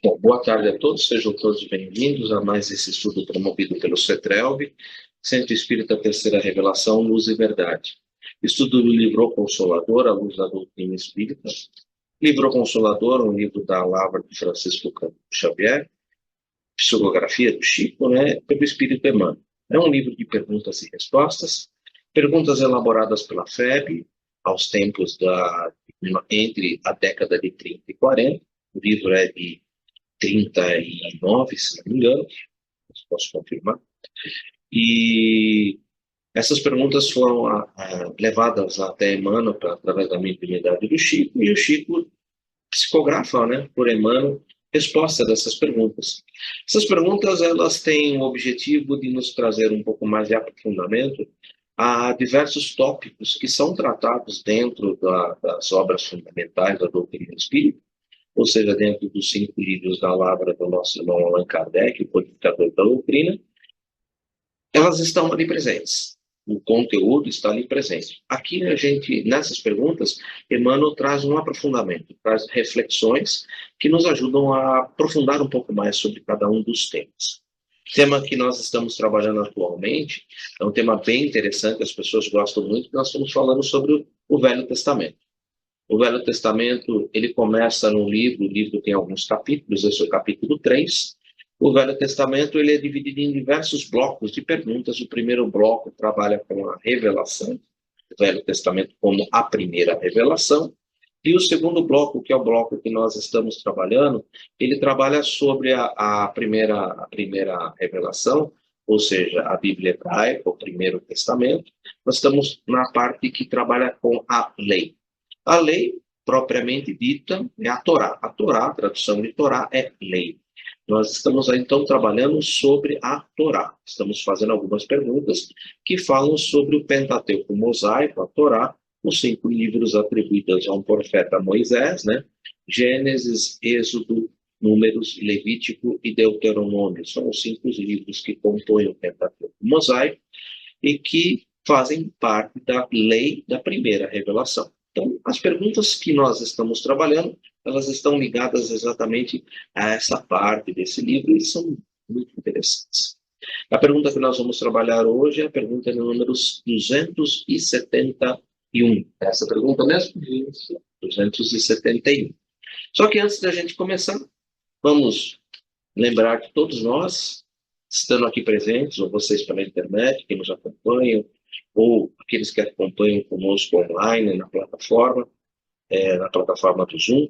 Bom, boa tarde a todos, sejam todos bem-vindos a mais esse estudo promovido pelo CETRELV, Centro Espírita Terceira Revelação, Luz e Verdade. Estudo do livro O Consolador, A Luz da Doutrina Espírita. Livro O Consolador, um livro da Lavra de Francisco Cândido Xavier, psicografia do Chico, pelo Espírito Emmanuel. É um livro de perguntas e respostas, perguntas elaboradas pela FEB, aos tempos entre a década de 30 e 40. O livro é de 39, se não me engano, posso confirmar. E essas perguntas foram levadas até Emmanuel através da mediunidade do Chico, e o Chico psicografa, por Emmanuel, resposta dessas perguntas. Essas perguntas, elas têm o objetivo de nos trazer um pouco mais de aprofundamento a diversos tópicos que são tratados dentro das obras fundamentais da doutrina espírita, ou seja, dentro dos 5 livros da Lavra do nosso irmão Allan Kardec, o Codificador da Doutrina, elas estão ali presentes. O conteúdo está ali presente. Aqui, nessas perguntas, Emmanuel traz um aprofundamento, traz reflexões que nos ajudam a aprofundar um pouco mais sobre cada um dos temas. O tema que nós estamos trabalhando atualmente é um tema bem interessante, as pessoas gostam muito, nós estamos falando sobre o Velho Testamento. O Velho Testamento, ele começa no livro, o livro tem alguns capítulos, esse é o capítulo 3. O Velho Testamento, ele é dividido em diversos blocos de perguntas. O primeiro bloco trabalha com a revelação, o Velho Testamento como a primeira revelação. E o segundo bloco, que é o bloco que nós estamos trabalhando, ele trabalha sobre a primeira revelação, ou seja, a Bíblia hebraica, o Primeiro Testamento. Nós estamos na parte que trabalha com a lei. A lei, propriamente dita, é a Torá. A Torá, a tradução de Torá, é lei. Nós estamos, então, trabalhando sobre a Torá. Estamos fazendo algumas perguntas que falam sobre o Pentateuco mosaico, a Torá, os 5 livros atribuídos ao profeta Moisés, Gênesis, Êxodo, Números, Levítico e Deuteronômio. São os 5 livros que compõem o Pentateuco mosaico e que fazem parte da lei da primeira revelação. Então, as perguntas que nós estamos trabalhando, elas estão ligadas exatamente a essa parte desse livro e são muito interessantes. A pergunta que nós vamos trabalhar hoje é a pergunta número 271. Essa pergunta mesmo? Isso. 271. Só que antes da gente começar, vamos lembrar que todos nós, estando aqui presentes, ou vocês pela internet, que nos acompanham, ou aqueles que acompanham conosco online na plataforma do Zoom,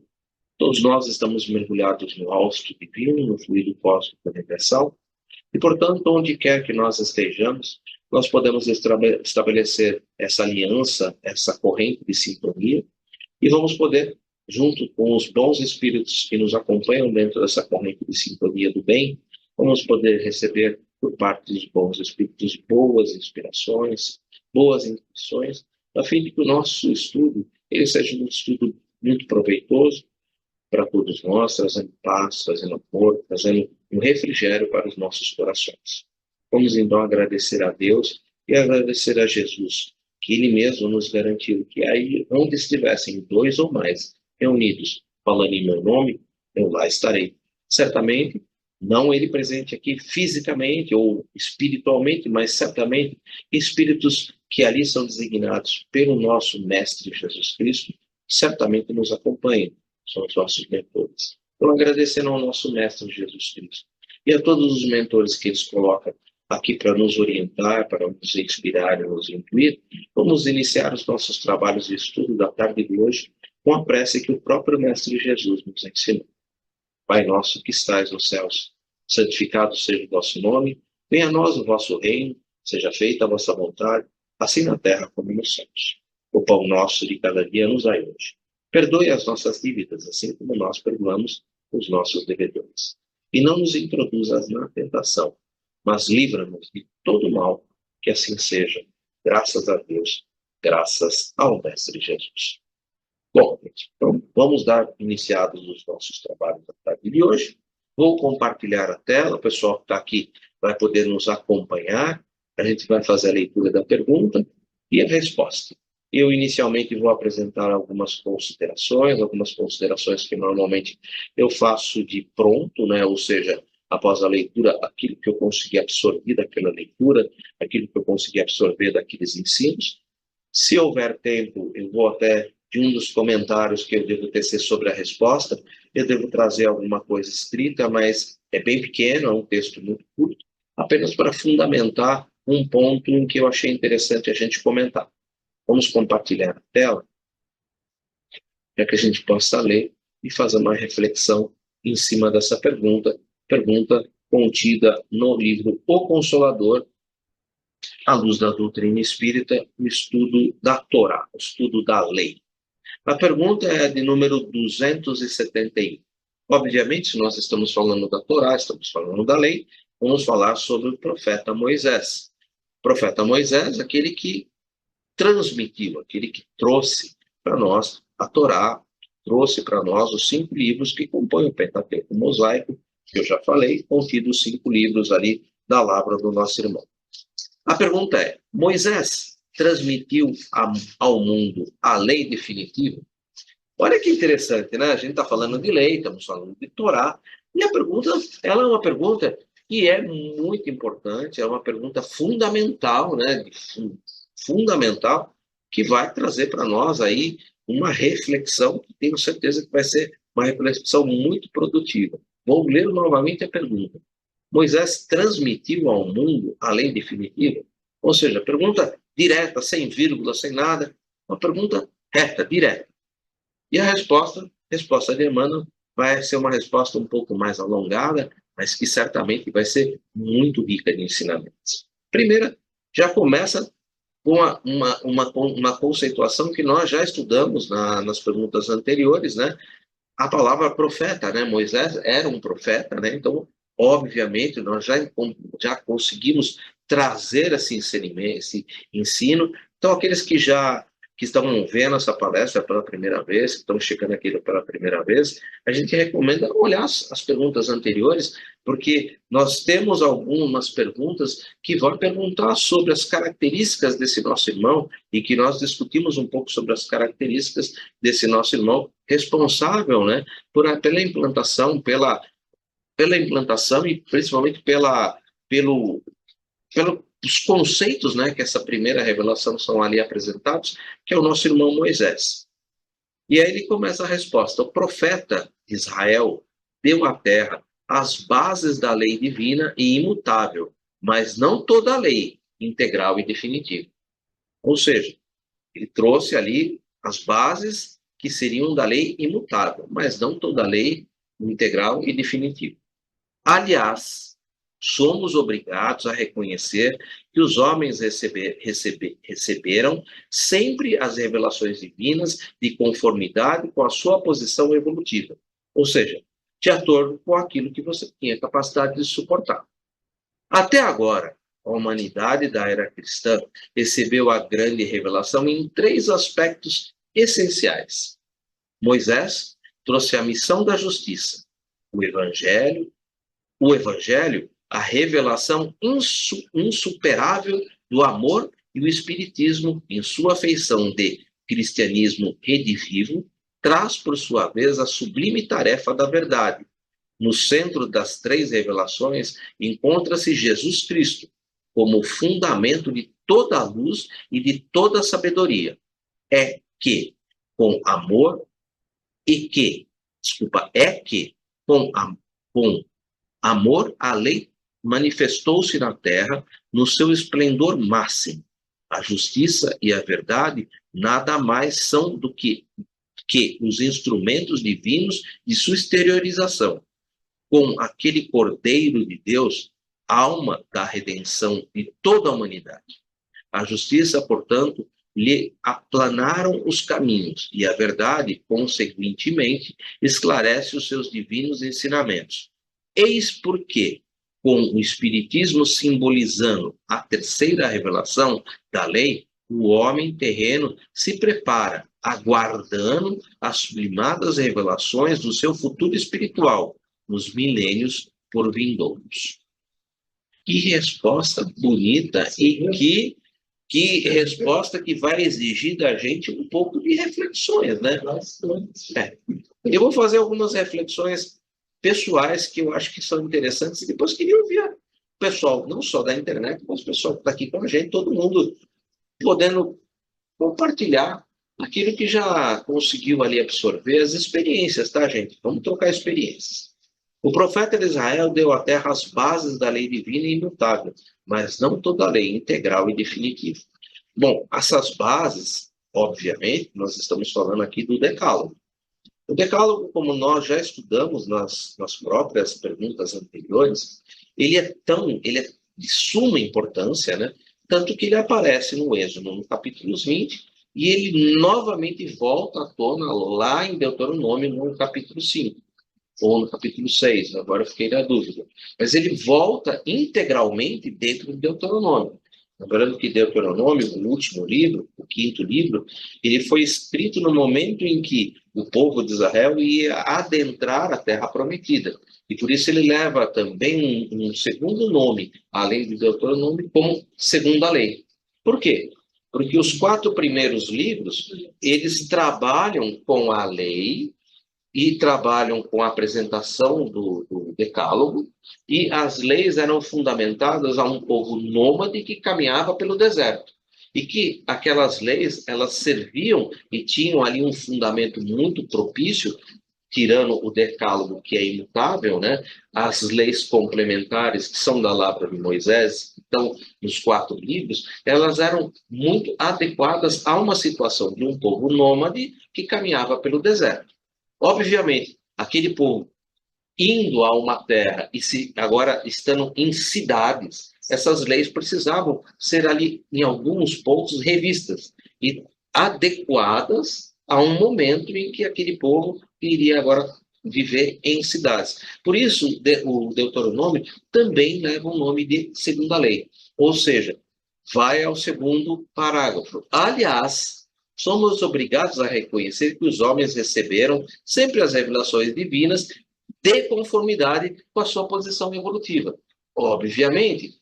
todos nós estamos mergulhados no hausto divino, no fluido cósmico universal, e, portanto, onde quer que nós estejamos, nós podemos estabelecer essa aliança, essa corrente de sintonia, e vamos poder, junto com os bons espíritos que nos acompanham dentro dessa corrente de sintonia do bem, vamos poder receber por parte dos bons espíritos boas inspirações, boas intuições, a fim de que o nosso estudo ele seja um estudo muito proveitoso para todos nós, trazendo paz, trazendo amor, trazendo um refrigério para os nossos corações. Vamos então agradecer a Deus e agradecer a Jesus, que Ele mesmo nos garantiu que aí onde estivessem 2 ou mais reunidos falando em meu nome, eu lá estarei. Certamente, não Ele presente aqui fisicamente ou espiritualmente, mas certamente espíritos que ali são designados pelo nosso Mestre Jesus Cristo, certamente nos acompanham, são os nossos mentores. Então, agradecendo ao nosso Mestre Jesus Cristo e a todos os mentores que eles colocam aqui para nos orientar, para nos inspirar e nos intuir, vamos iniciar os nossos trabalhos de estudo da tarde de hoje com a prece que o próprio Mestre Jesus nos ensinou. Pai nosso que estais nos céus, santificado seja o vosso nome, venha a nós o vosso reino, seja feita a vossa vontade, assim na terra como nos céus. O pão nosso de cada dia nos dai hoje. Perdoe as nossas dívidas, assim como nós perdoamos os nossos devedores. E não nos introduzas na tentação, mas livra-nos de todo mal, que assim seja. Graças a Deus, graças ao Mestre Jesus. Bom, então vamos dar iniciados os nossos trabalhos da tarde de hoje. Vou compartilhar a tela, o pessoal que está aqui vai poder nos acompanhar. A gente vai fazer a leitura da pergunta e a resposta. Eu inicialmente vou apresentar algumas considerações que normalmente eu faço de pronto, né? Ou seja, após a leitura, aquilo que eu consegui absorver daquela leitura, aquilo que eu consegui absorver daqueles ensinos. Se houver tempo, eu vou até de um dos comentários que eu devo tecer sobre a resposta, eu devo trazer alguma coisa escrita, mas é bem pequeno, é um texto muito curto, apenas para fundamentar um ponto em que eu achei interessante a gente comentar. Vamos compartilhar a tela, para que a gente possa ler e fazer uma reflexão em cima dessa pergunta contida no livro O Consolador, à luz da doutrina espírita, o estudo da Torá, o estudo da lei. A pergunta é de número 271. Obviamente, se nós estamos falando da Torá, estamos falando da lei, vamos falar sobre o profeta Moisés. O profeta Moisés, aquele que transmitiu, aquele que trouxe para nós a Torá, trouxe para nós os 5 livros que compõem o Pentateuco Mosaico, que eu já falei, contido os 5 livros ali da Lavra do nosso irmão. A pergunta é, Moisés transmitiu ao mundo a lei definitiva? Olha que interessante, né? A gente está falando de lei, estamos falando de Torá, e a pergunta, ela é uma pergunta que é muito importante, é uma pergunta fundamental, né? Fundamental, que vai trazer para nós aí uma reflexão, que tenho certeza que vai ser uma reflexão muito produtiva. Vou ler novamente a pergunta. Moisés transmitiu ao mundo a lei definitiva? Ou seja, pergunta direta, sem vírgula, sem nada, uma pergunta reta, direta. E a resposta de Emmanuel vai ser uma resposta um pouco mais alongada, mas que certamente vai ser muito rica de ensinamentos. Primeira, já começa com uma conceituação que nós já estudamos nas perguntas anteriores, né? A palavra profeta, né? Moisés era um profeta, né? Então, obviamente, nós já conseguimos trazer esse ensino. Então, aqueles que estão vendo essa palestra pela primeira vez, que estão checando aquilo pela primeira vez, a gente recomenda olhar as perguntas anteriores, porque nós temos algumas perguntas que vão perguntar sobre as características desse nosso irmão, e que nós discutimos um pouco sobre as características desse nosso irmão responsável, né, pela implantação, pela implantação e principalmente pelos conceitos, né, que essa primeira revelação são ali apresentados, que é o nosso irmão Moisés. E aí ele começa a resposta. O profeta Israel deu à terra as bases da lei divina e imutável, mas não toda a lei integral e definitiva. Ou seja, ele trouxe ali as bases que seriam da lei imutável, mas não toda a lei integral e definitiva. Aliás, somos obrigados a reconhecer que os homens receberam sempre as revelações divinas de conformidade com a sua posição evolutiva, ou seja, de acordo com aquilo que você tinha capacidade de suportar. Até agora, a humanidade da era cristã recebeu a grande revelação em 3 aspectos essenciais. Moisés trouxe a missão da justiça, o Evangelho, a revelação insuperável do amor, e o Espiritismo, em sua feição de cristianismo redivivo, traz, por sua vez, a sublime tarefa da verdade. No centro das 3 revelações encontra-se Jesus Cristo, como fundamento de toda a luz e de toda a sabedoria. É que, com amor, com amor, a lei manifestou-se na terra no seu esplendor máximo. A justiça e a verdade nada mais são do que os instrumentos divinos de sua exteriorização. Com aquele Cordeiro de Deus, alma da redenção de toda a humanidade. A justiça, portanto, lhe aplanaram os caminhos, e a verdade, consequentemente, esclarece os seus divinos ensinamentos. Eis porque, com o Espiritismo simbolizando a terceira revelação da lei, o homem terreno se prepara, aguardando as sublimadas revelações do seu futuro espiritual, nos milênios por vindouros. Que resposta bonita e que Que resposta que vai exigir da gente um pouco de reflexões, né? Eu vou fazer algumas reflexões pessoais que eu acho que são interessantes e depois queria ouvir o pessoal, não só da internet, mas o pessoal que está aqui com a gente, todo mundo podendo compartilhar aquilo que já conseguiu ali absorver, as experiências, tá, gente? Vamos trocar experiências. O profeta de Israel deu à terra as bases da lei divina e imutável, mas não toda a lei integral e definitiva. Bom, essas bases, obviamente, nós estamos falando aqui do Decálogo. O Decálogo, como nós já estudamos nas próprias perguntas anteriores, ele é de suma importância, né? Tanto que ele aparece no Êxodo, no capítulo 20, e ele novamente volta à tona lá em Deuteronômio, no capítulo 5 ou no capítulo 6, agora eu fiquei na dúvida. Mas ele volta integralmente dentro do Deuteronômio. Lembrando que Deuteronômio, o último livro, o quinto livro, ele foi escrito no momento em que o povo de Israel ia adentrar a Terra Prometida. E por isso ele leva também um segundo nome, além do Deuteronômio, como segunda lei. Por quê? Porque os 4 primeiros livros, eles trabalham com a lei e trabalham com a apresentação do Decálogo, e as leis eram fundamentadas a um povo nômade que caminhava pelo deserto. E que aquelas leis, elas serviam e tinham ali um fundamento muito propício, tirando o Decálogo, que é imutável, né? As leis complementares, que são da Lavra de Moisés, então, nos 4 livros, elas eram muito adequadas a uma situação de um povo nômade que caminhava pelo deserto. Obviamente, aquele povo indo a uma terra e agora estando em cidades, essas leis precisavam ser ali, em alguns pontos, revistas e adequadas a um momento em que aquele povo iria agora viver em cidades. Por isso, o Deuteronômio também leva o nome de segunda lei, ou seja, vai ao segundo parágrafo. Aliás, somos obrigados a reconhecer que os homens receberam sempre as revelações divinas de conformidade com a sua posição evolutiva. Obviamente,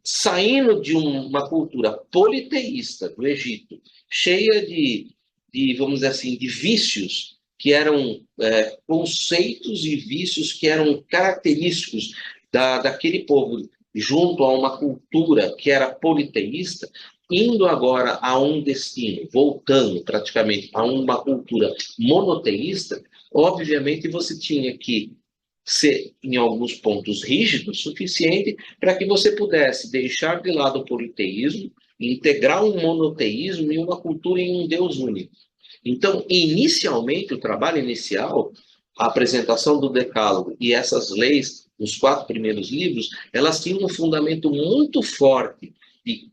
saindo de uma cultura politeísta do Egito, cheia vamos dizer assim, de vícios que eram conceitos e vícios que eram característicos daquele povo, junto a uma cultura que era politeísta, indo agora a um destino, voltando praticamente a uma cultura monoteísta, obviamente você tinha que ser, em alguns pontos, rígido o suficiente para que você pudesse deixar de lado o politeísmo, integrar um monoteísmo e uma cultura em um Deus único. Então, inicialmente, o trabalho inicial, a apresentação do Decálogo e essas leis, os 4 primeiros livros, elas tinham um fundamento muito forte de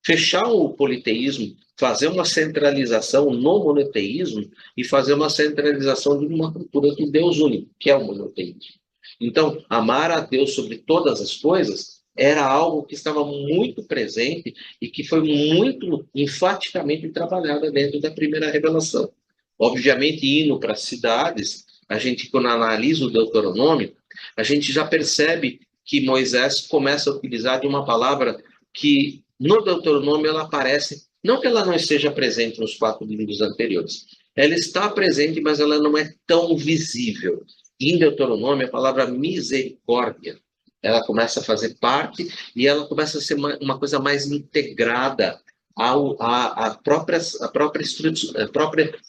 fechar o politeísmo, fazer uma centralização no monoteísmo e fazer uma centralização de uma cultura do Deus único, que é o monoteísmo. Então, amar a Deus sobre todas as coisas era algo que estava muito presente e que foi muito enfaticamente trabalhado dentro da primeira revelação. Obviamente, indo para as cidades, a gente, quando analisa o Deuteronômio, a gente já percebe que Moisés começa a utilizar de uma palavra que no Deuteronômio ela aparece, não que ela não esteja presente nos 4 livros anteriores, ela está presente, mas ela não é tão visível. Em Deuteronômio, a palavra misericórdia, ela começa a fazer parte e ela começa a ser uma coisa mais integrada à própria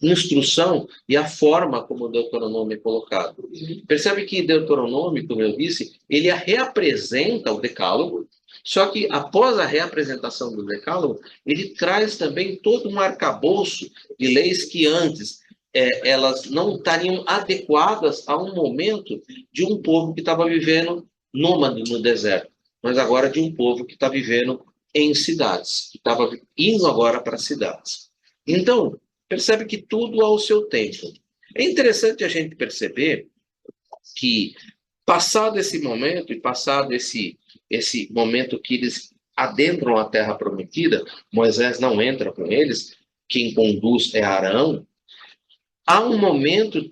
instrução e à forma como o Deuteronômio é colocado. Percebe que Deuteronômio, como eu disse, ele reapresenta o Decálogo, só que após a reapresentação do Decálogo, ele traz também todo um arcabouço de leis que antes elas não estariam adequadas a um momento de um povo que estava vivendo nômade no deserto, mas agora de um povo que está vivendo em cidades, que estava indo agora para cidades. Então, percebe que tudo ao seu tempo. É interessante a gente perceber que, passado esse momento e passado esse momento que eles adentram a Terra Prometida, Moisés não entra com eles, quem conduz é Arão, há um momento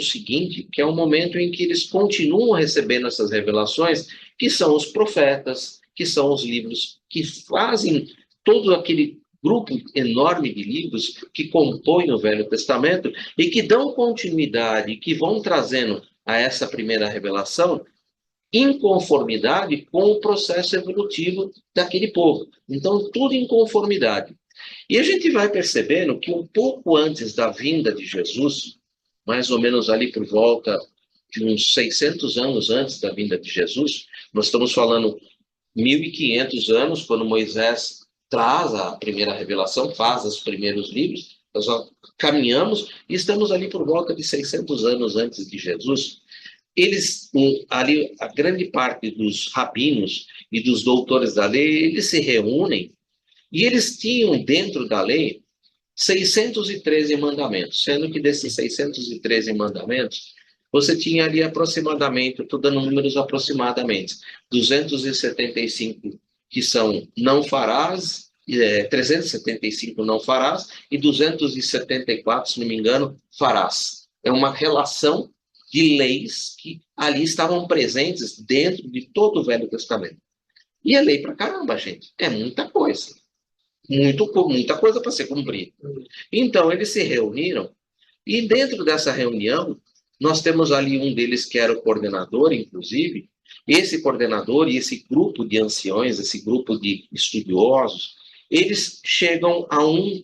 seguinte, que é o momento em que eles continuam recebendo essas revelações, que são os profetas, que são os livros que fazem todo aquele grupo enorme de livros que compõem o Velho Testamento e que dão continuidade, que vão trazendo a essa primeira revelação em conformidade com o processo evolutivo daquele povo. Então, tudo em conformidade. E a gente vai percebendo que um pouco antes da vinda de Jesus, mais ou menos ali por volta de uns 600 anos antes da vinda de Jesus, nós estamos falando 1.500 anos, quando Moisés traz a primeira revelação, faz os primeiros livros, nós caminhamos e estamos ali por volta de 600 anos antes de Jesus. Eles, ali, a grande parte dos rabinos e dos doutores da lei, eles se reúnem e eles tinham dentro da lei 613 mandamentos, sendo que desses 613 mandamentos, você tinha ali aproximadamente, estou dando números aproximadamente, 275 que são não farás, 375 não farás e 274, se não me engano, farás. É uma relação de leis que ali estavam presentes dentro de todo o Velho Testamento. E é lei pra caramba, gente. É muita coisa. Muita coisa para ser cumprida. Então, eles se reuniram e dentro dessa reunião, nós temos ali um deles que era o coordenador, inclusive. Esse coordenador e esse grupo de anciões, esse grupo de estudiosos, eles chegam a um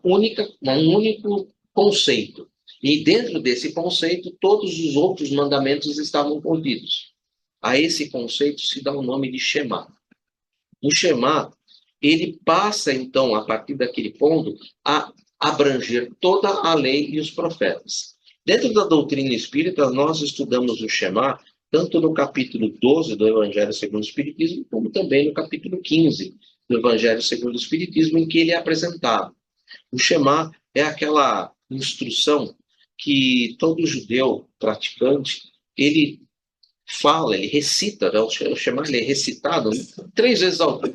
único conceito. E dentro desse conceito, todos os outros mandamentos estavam contidos. A esse conceito se dá o nome de Shema. O Shema, ele passa, então, a partir daquele ponto, a abranger toda a lei e os profetas. Dentro da doutrina espírita, nós estudamos o Shema, tanto no capítulo 12 do Evangelho segundo o Espiritismo, como também no capítulo 15 do Evangelho segundo o Espiritismo, em que ele é apresentado. O Shema é aquela instrução que todo judeu praticante, ele fala, ele recita, né? O Shema ele é recitado 3 vezes ao dia.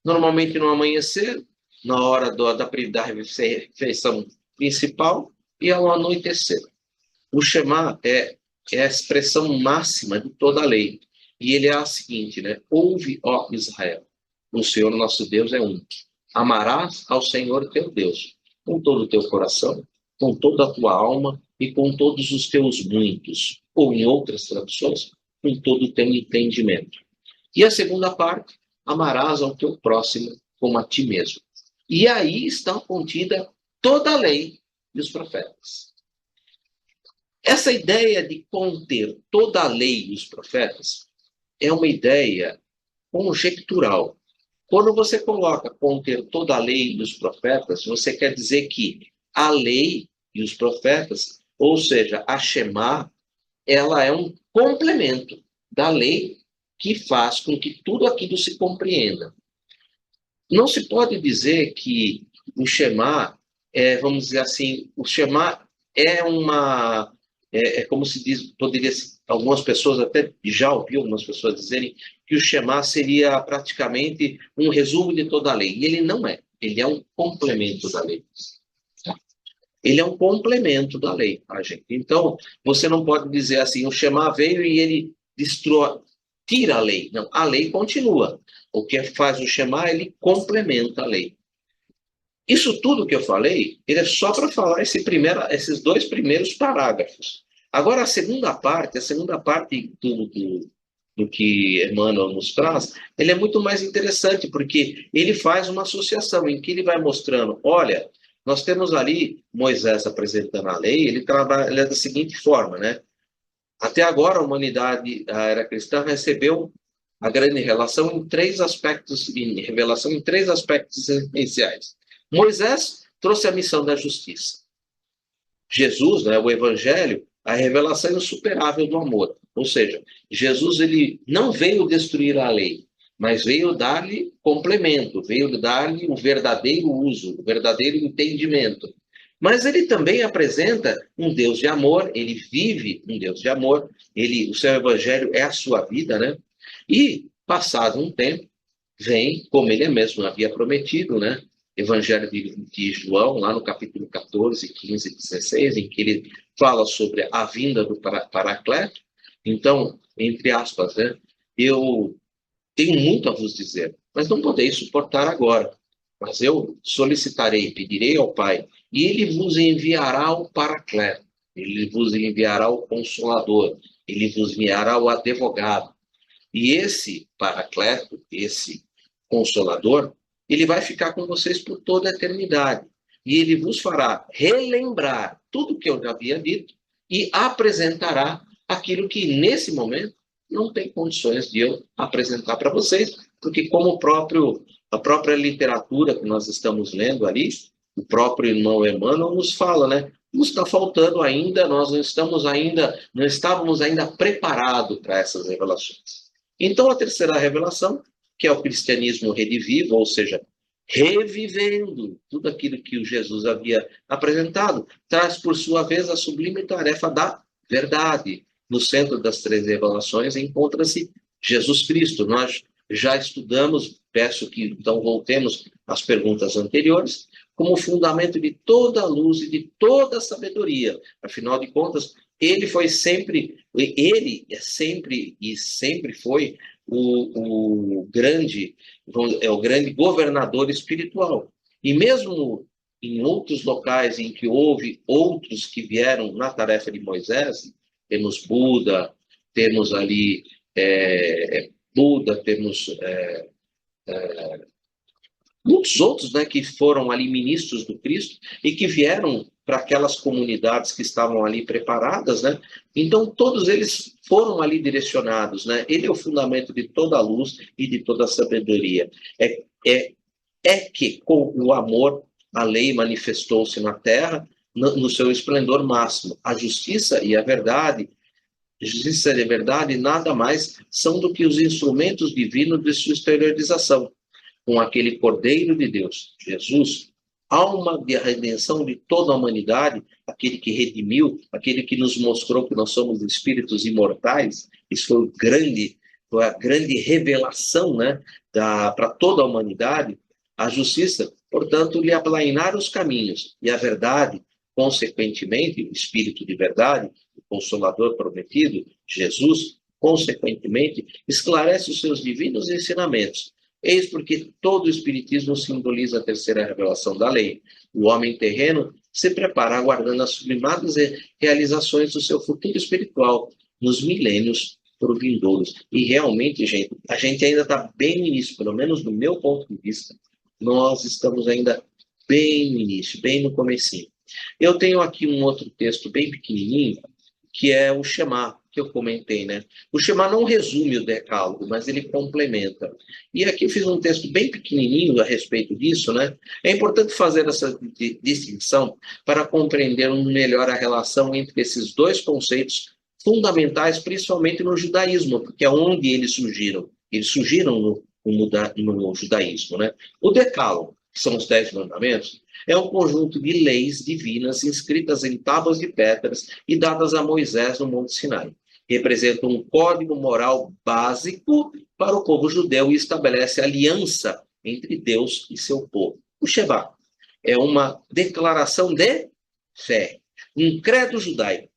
Normalmente no amanhecer, na hora da refeição principal e ao anoitecer. O Shema é a expressão máxima de toda a lei. E ele é a seguinte, né? Ouve, ó Israel, o Senhor nosso Deus é um. Amarás ao Senhor teu Deus, com todo o teu coração, com toda a tua alma e com todos os teus muitos. Ou em outras traduções, com todo o teu entendimento. E a segunda parte, amarás ao teu próximo como a ti mesmo. E aí está contida toda a lei e os profetas. Essa ideia de conter toda a lei e os profetas é uma ideia conjectural. Quando você coloca conter toda a lei e os profetas, você quer dizer que a lei e os profetas, ou seja, a Shema, ela é um complemento da lei que faz com que tudo aquilo se compreenda. Não se pode dizer que o Shema, vamos dizer assim, o Shema é uma... como se diz, poderia, algumas pessoas até já ouvi algumas pessoas dizerem que o Shema seria praticamente um resumo de toda a lei. E ele não é. Ele é um complemento da lei. Ele é um complemento da lei, tá, gente? Então, você não pode dizer assim, o Shema veio e ele tira a lei. Não, a lei continua. O que faz o Shema, ele complementa a lei. Isso tudo que eu falei, ele é só para falar esses 2 primeiros parágrafos. Agora, a segunda parte do que Emmanuel nos traz, ele é muito mais interessante, porque ele faz uma associação em que ele vai mostrando, olha, nós temos ali Moisés apresentando a lei, ele trabalha da seguinte forma, né? Até agora, a humanidade, a era cristã, recebeu a grande revelação em 3 aspectos essenciais. Moisés trouxe a missão da justiça. Jesus, né, o Evangelho, a revelação insuperável do amor. Ou seja, Jesus ele não veio destruir a lei, mas veio dar-lhe complemento, veio dar-lhe o verdadeiro uso, o verdadeiro entendimento. Mas ele também apresenta um Deus de amor, ele vive um Deus de amor, o seu Evangelho é a sua vida, né? E, passado um tempo, vem, como ele mesmo havia prometido, né? Evangelho de João, lá no capítulo 14, 15 e 16, em que ele fala sobre a vinda do Paracleto. Então, entre aspas, né? Eu tenho muito a vos dizer, mas não podeis suportar agora. Mas eu solicitarei, pedirei ao Pai, e ele vos enviará o Paracleto, ele vos enviará o Consolador, ele vos enviará o advogado. E esse Paracleto, esse Consolador, ele vai ficar com vocês por toda a eternidade. E ele vos fará relembrar tudo que eu já havia dito e apresentará aquilo que nesse momento não tem condições de eu apresentar para vocês, porque como a própria literatura que nós estamos lendo ali, o próprio irmão Emmanuel nos fala, né? Nos está faltando ainda, nós não estávamos ainda preparados para essas revelações. Então, a terceira revelação, que é o cristianismo redivivo, ou seja, revivendo tudo aquilo que o Jesus havia apresentado, traz, por sua vez, a sublime tarefa da verdade. No centro das três revelações encontra-se Jesus Cristo. Nós já estudamos, peço que então voltemos às perguntas anteriores, como fundamento de toda a luz e de toda a sabedoria. Afinal de contas, ele é sempre e sempre foi o grande, é o grande governador espiritual. E mesmo em outros locais em que houve outros que vieram na tarefa de Moisés, temos Buda, temos ali Buda, temos muitos outros, né, que foram ali ministros do Cristo e que vieram para aquelas comunidades que estavam ali preparadas, né? Então todos eles foram ali direcionados, né? Ele é o fundamento de toda a luz e de toda a sabedoria. É que com o amor a lei manifestou-se na Terra no seu esplendor máximo. A justiça e a verdade nada mais são do que os instrumentos divinos de sua exteriorização com aquele Cordeiro de Deus, Jesus, alma de redenção de toda a humanidade, aquele que redimiu, aquele que nos mostrou que nós somos espíritos imortais. Isso foi a grande revelação, né, para toda a humanidade. A justiça, portanto, lhe aplainar os caminhos, e a verdade, consequentemente, o Espírito de verdade, o Consolador prometido, Jesus, consequentemente, esclarece os seus divinos ensinamentos. Eis porque todo o Espiritismo simboliza a terceira revelação da lei. O homem terreno se prepara aguardando as sublimadas realizações do seu futuro espiritual nos milênios por vindouros. E realmente, gente, a gente ainda está bem no início, pelo menos do meu ponto de vista, nós estamos ainda bem no início, bem no comecinho. Eu tenho aqui um outro texto bem pequenininho, que é o Shema, que eu comentei, né? O Shema não resume o decálogo, mas ele complementa. E aqui eu fiz um texto bem pequenininho a respeito disso, né? É importante fazer essa distinção para compreender melhor a relação entre esses dois conceitos fundamentais, principalmente no judaísmo, porque é onde eles surgiram. Eles surgiram no judaísmo, né? O decálogo, que são os 10 mandamentos, é um conjunto de leis divinas inscritas em tábuas de pedras e dadas a Moisés no Monte Sinai. Representa um código moral básico para o povo judeu e estabelece aliança entre Deus e seu povo. O Shema é uma declaração de fé, um credo judaico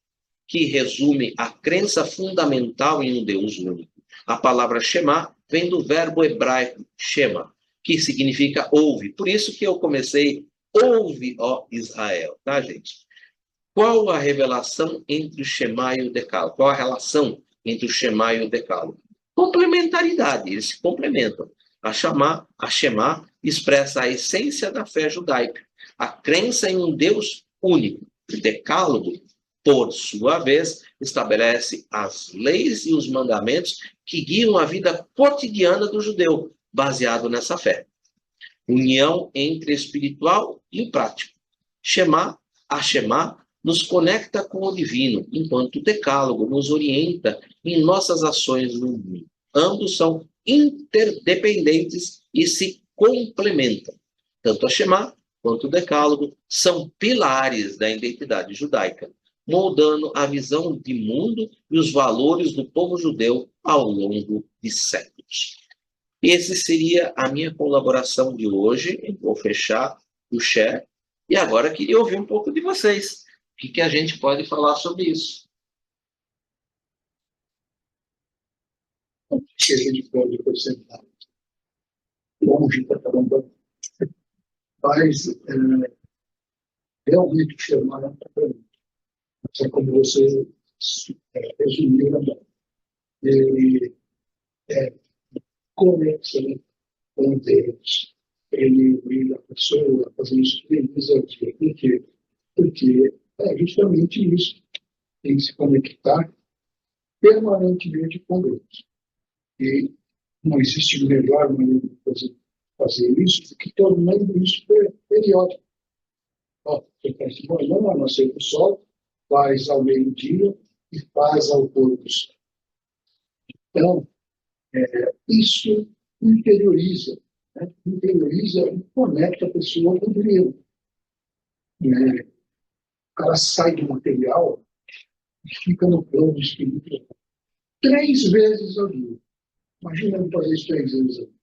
que resume a crença fundamental em um Deus único. A palavra Shema vem do verbo hebraico Shema, que significa ouve. Por isso que eu comecei ouve, ó Israel, tá, gente? Qual a revelação entre o Shema e o Decálogo? Qual a relação entre o Shema e o Decálogo? Complementaridade, eles se complementam. A Shema expressa a essência da fé judaica, a crença em um Deus único. O Decálogo, por sua vez, estabelece as leis e os mandamentos que guiam a vida cotidiana do judeu, baseado nessa fé. União entre espiritual e o prático. A Shema nos conecta com o divino, enquanto o decálogo nos orienta em nossas ações no mundo. Ambos são interdependentes e se complementam. Tanto a Shema quanto o decálogo são pilares da identidade judaica, moldando a visão de mundo e os valores do povo judeu ao longo de séculos. Esse seria a minha colaboração de hoje. Eu vou fechar o chat. E agora queria ouvir um pouco de vocês. O que a gente pode falar sobre isso? Se a gente pode apresentar longe para caramba Mas realmente chamar para mim. É como você resumiu, né? Ele conecta com Deus. Ele brinda a pessoa, fazendo isso feliz ao dia. Por quê? Porque é justamente isso. Tem que se conectar permanentemente com Deus. E não existe melhor maneira de fazer isso do que tornando isso periódico. Ó, você faz de manhã, ao nascer do sol, faz ao meio-dia e faz ao pôr do sol. Então, isso interioriza, né? Interioriza e conecta a pessoa com Deus. Né? O cara sai do material e fica no plano espiritual 3 vezes ao dia. Imagina ele fazer isso 3 vezes ao dia.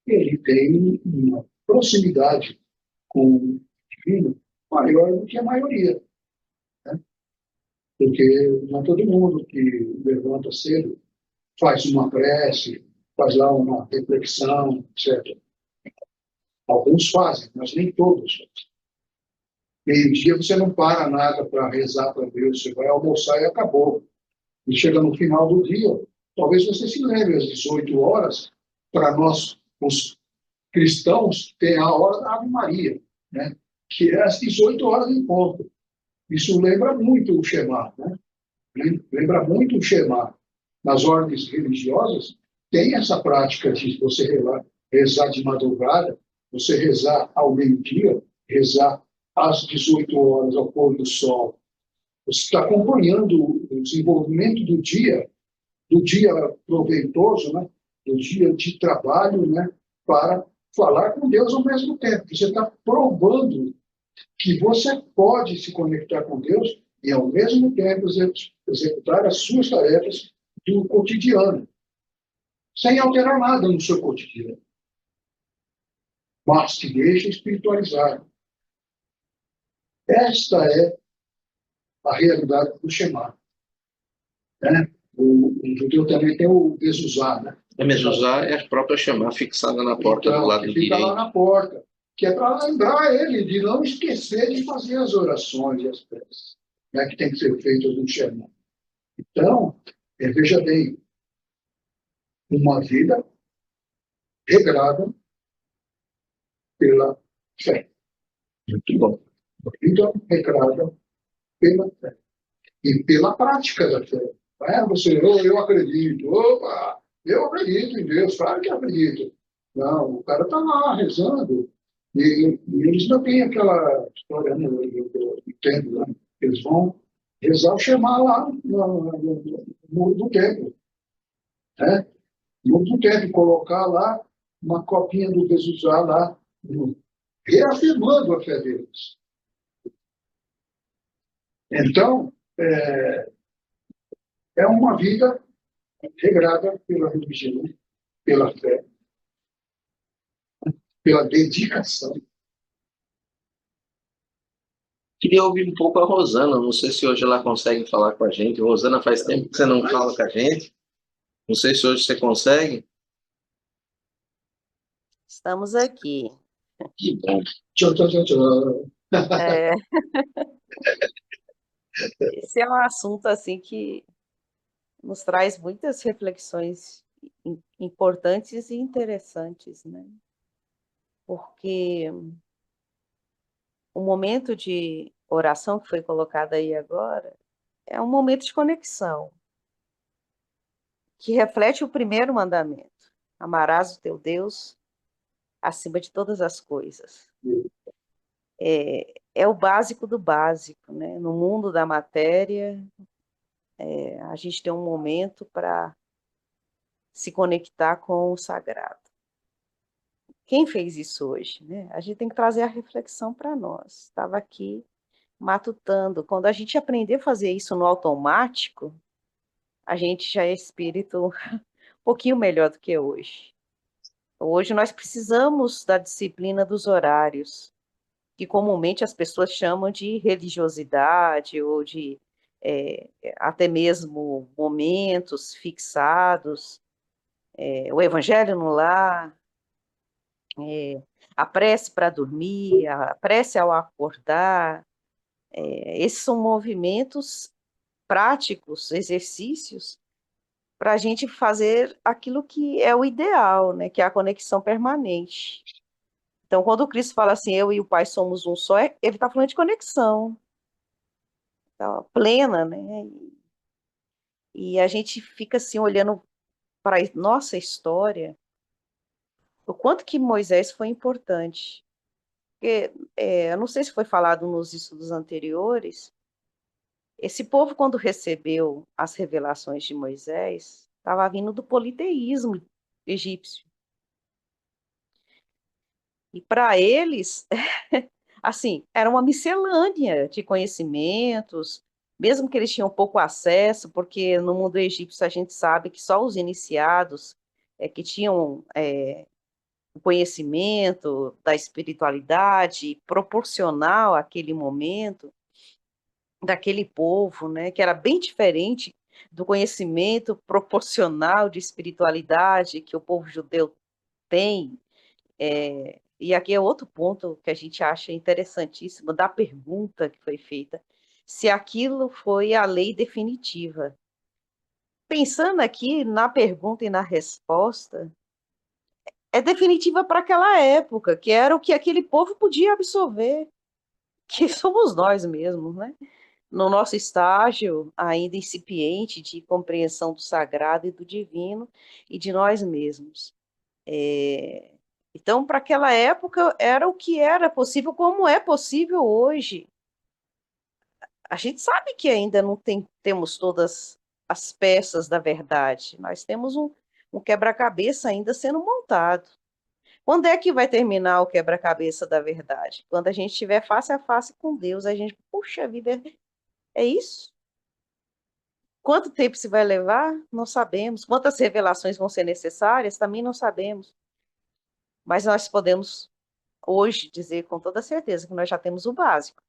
Ele tem uma proximidade com o divino maior do que a maioria. Né? Porque não é todo mundo que levanta cedo, faz uma prece, faz lá uma reflexão, etc. Alguns fazem, mas nem todos. Meio-dia você não para nada para rezar para Deus, você vai almoçar e acabou. E chega no final do dia, talvez você se lembre às 18 horas, para nós, os cristãos, tem a hora da Ave Maria, né? Que é às 18 horas em ponto. Isso lembra muito o Shema, né? Lembra muito o Shema. Nas ordens religiosas, tem essa prática de você rezar de madrugada, você rezar ao meio-dia, rezar às 18 horas, ao pôr do sol. Você está acompanhando o desenvolvimento do dia proveitoso, né? Do dia de trabalho, né? Para falar com Deus ao mesmo tempo. Você está provando que você pode se conectar com Deus e, ao mesmo tempo, executar as suas tarefas do cotidiano, sem alterar nada no seu cotidiano, mas te deixa espiritualizado. Esta é a realidade do Shema. Né? O judeu também tem o mezuzá, né? A mezuzá é a própria Shema fixada na porta Então, do lado que fica direito. lá na porta, que é para lembrar ele de não esquecer de fazer as orações e as preces, né, que tem que ser feitas no Shema. Então, veja bem, uma vida regrada pela fé. Muito bom. Uma vida regrada pela fé. E pela prática da fé. Não é você, eu acredito, opa, eu acredito em Deus, claro que acredito. Não, o cara está lá rezando, e eles não têm aquela história, né, eu entendo, né? Eles vão rezar o Shema lá no muro do templo. Né? No muro do templo, colocar lá uma copinha do Jesusá lá, reafirmando a fé deles. Então, é uma vida regrada pela religião, pela fé, pela dedicação. Queria ouvir um pouco a Rosana. Não sei se hoje ela consegue falar com a gente. Rosana, faz tempo que você não fala com a gente. Não sei se hoje você consegue. Estamos aqui. Que bom. Tchau, tchau, tchau, tchau. É, esse é um assunto assim que nos traz muitas reflexões importantes e interessantes, né? Porque o momento de oração que foi colocado aí agora é um momento de conexão, que reflete o primeiro mandamento: amarás o teu Deus acima de todas as coisas. É o básico do básico, né? No mundo da matéria, a gente tem um momento para se conectar com o sagrado. Quem fez isso hoje, né? A gente tem que trazer a reflexão para nós. Estava aqui matutando. Quando a gente aprender a fazer isso no automático, a gente já é espírito um pouquinho melhor do que hoje. Hoje nós precisamos da disciplina dos horários, que comumente as pessoas chamam de religiosidade ou de até mesmo momentos fixados, o evangelho no lar. a prece para dormir, a prece ao acordar. Esses são movimentos práticos, exercícios, para a gente fazer aquilo que é o ideal, né? Que é a conexão permanente. Então, quando o Cristo fala assim, eu e o Pai somos um só, ele está falando de conexão, tá, plena, né? E a gente fica assim, olhando para a nossa história, o quanto que Moisés foi importante. Porque, eu não sei se foi falado nos estudos anteriores, esse povo, quando recebeu as revelações de Moisés, estava vindo do politeísmo egípcio. E para eles, assim, era uma miscelânea de conhecimentos, mesmo que eles tinham pouco acesso, porque no mundo egípcio a gente sabe que só os iniciados que tinham o conhecimento da espiritualidade proporcional àquele momento, daquele povo, né, que era bem diferente do conhecimento proporcional de espiritualidade que o povo judeu tem. E aqui é outro ponto que a gente acha interessantíssimo da pergunta que foi feita, se aquilo foi a lei definitiva. Pensando aqui na pergunta e na resposta, é definitiva para aquela época, que era o que aquele povo podia absorver, que somos nós mesmos, né? No nosso estágio ainda incipiente de compreensão do sagrado e do divino e de nós mesmos. Então, para aquela época, era o que era possível, como é possível hoje. A gente sabe que ainda não temos todas as peças da verdade, nós temos um quebra-cabeça ainda sendo montado. Quando é que vai terminar o quebra-cabeça da verdade? Quando a gente estiver face a face com Deus, a gente, puxa vida, é isso? Quanto tempo isso vai levar? Não sabemos. Quantas revelações vão ser necessárias? Também não sabemos. Mas nós podemos hoje dizer com toda certeza que nós já temos o básico.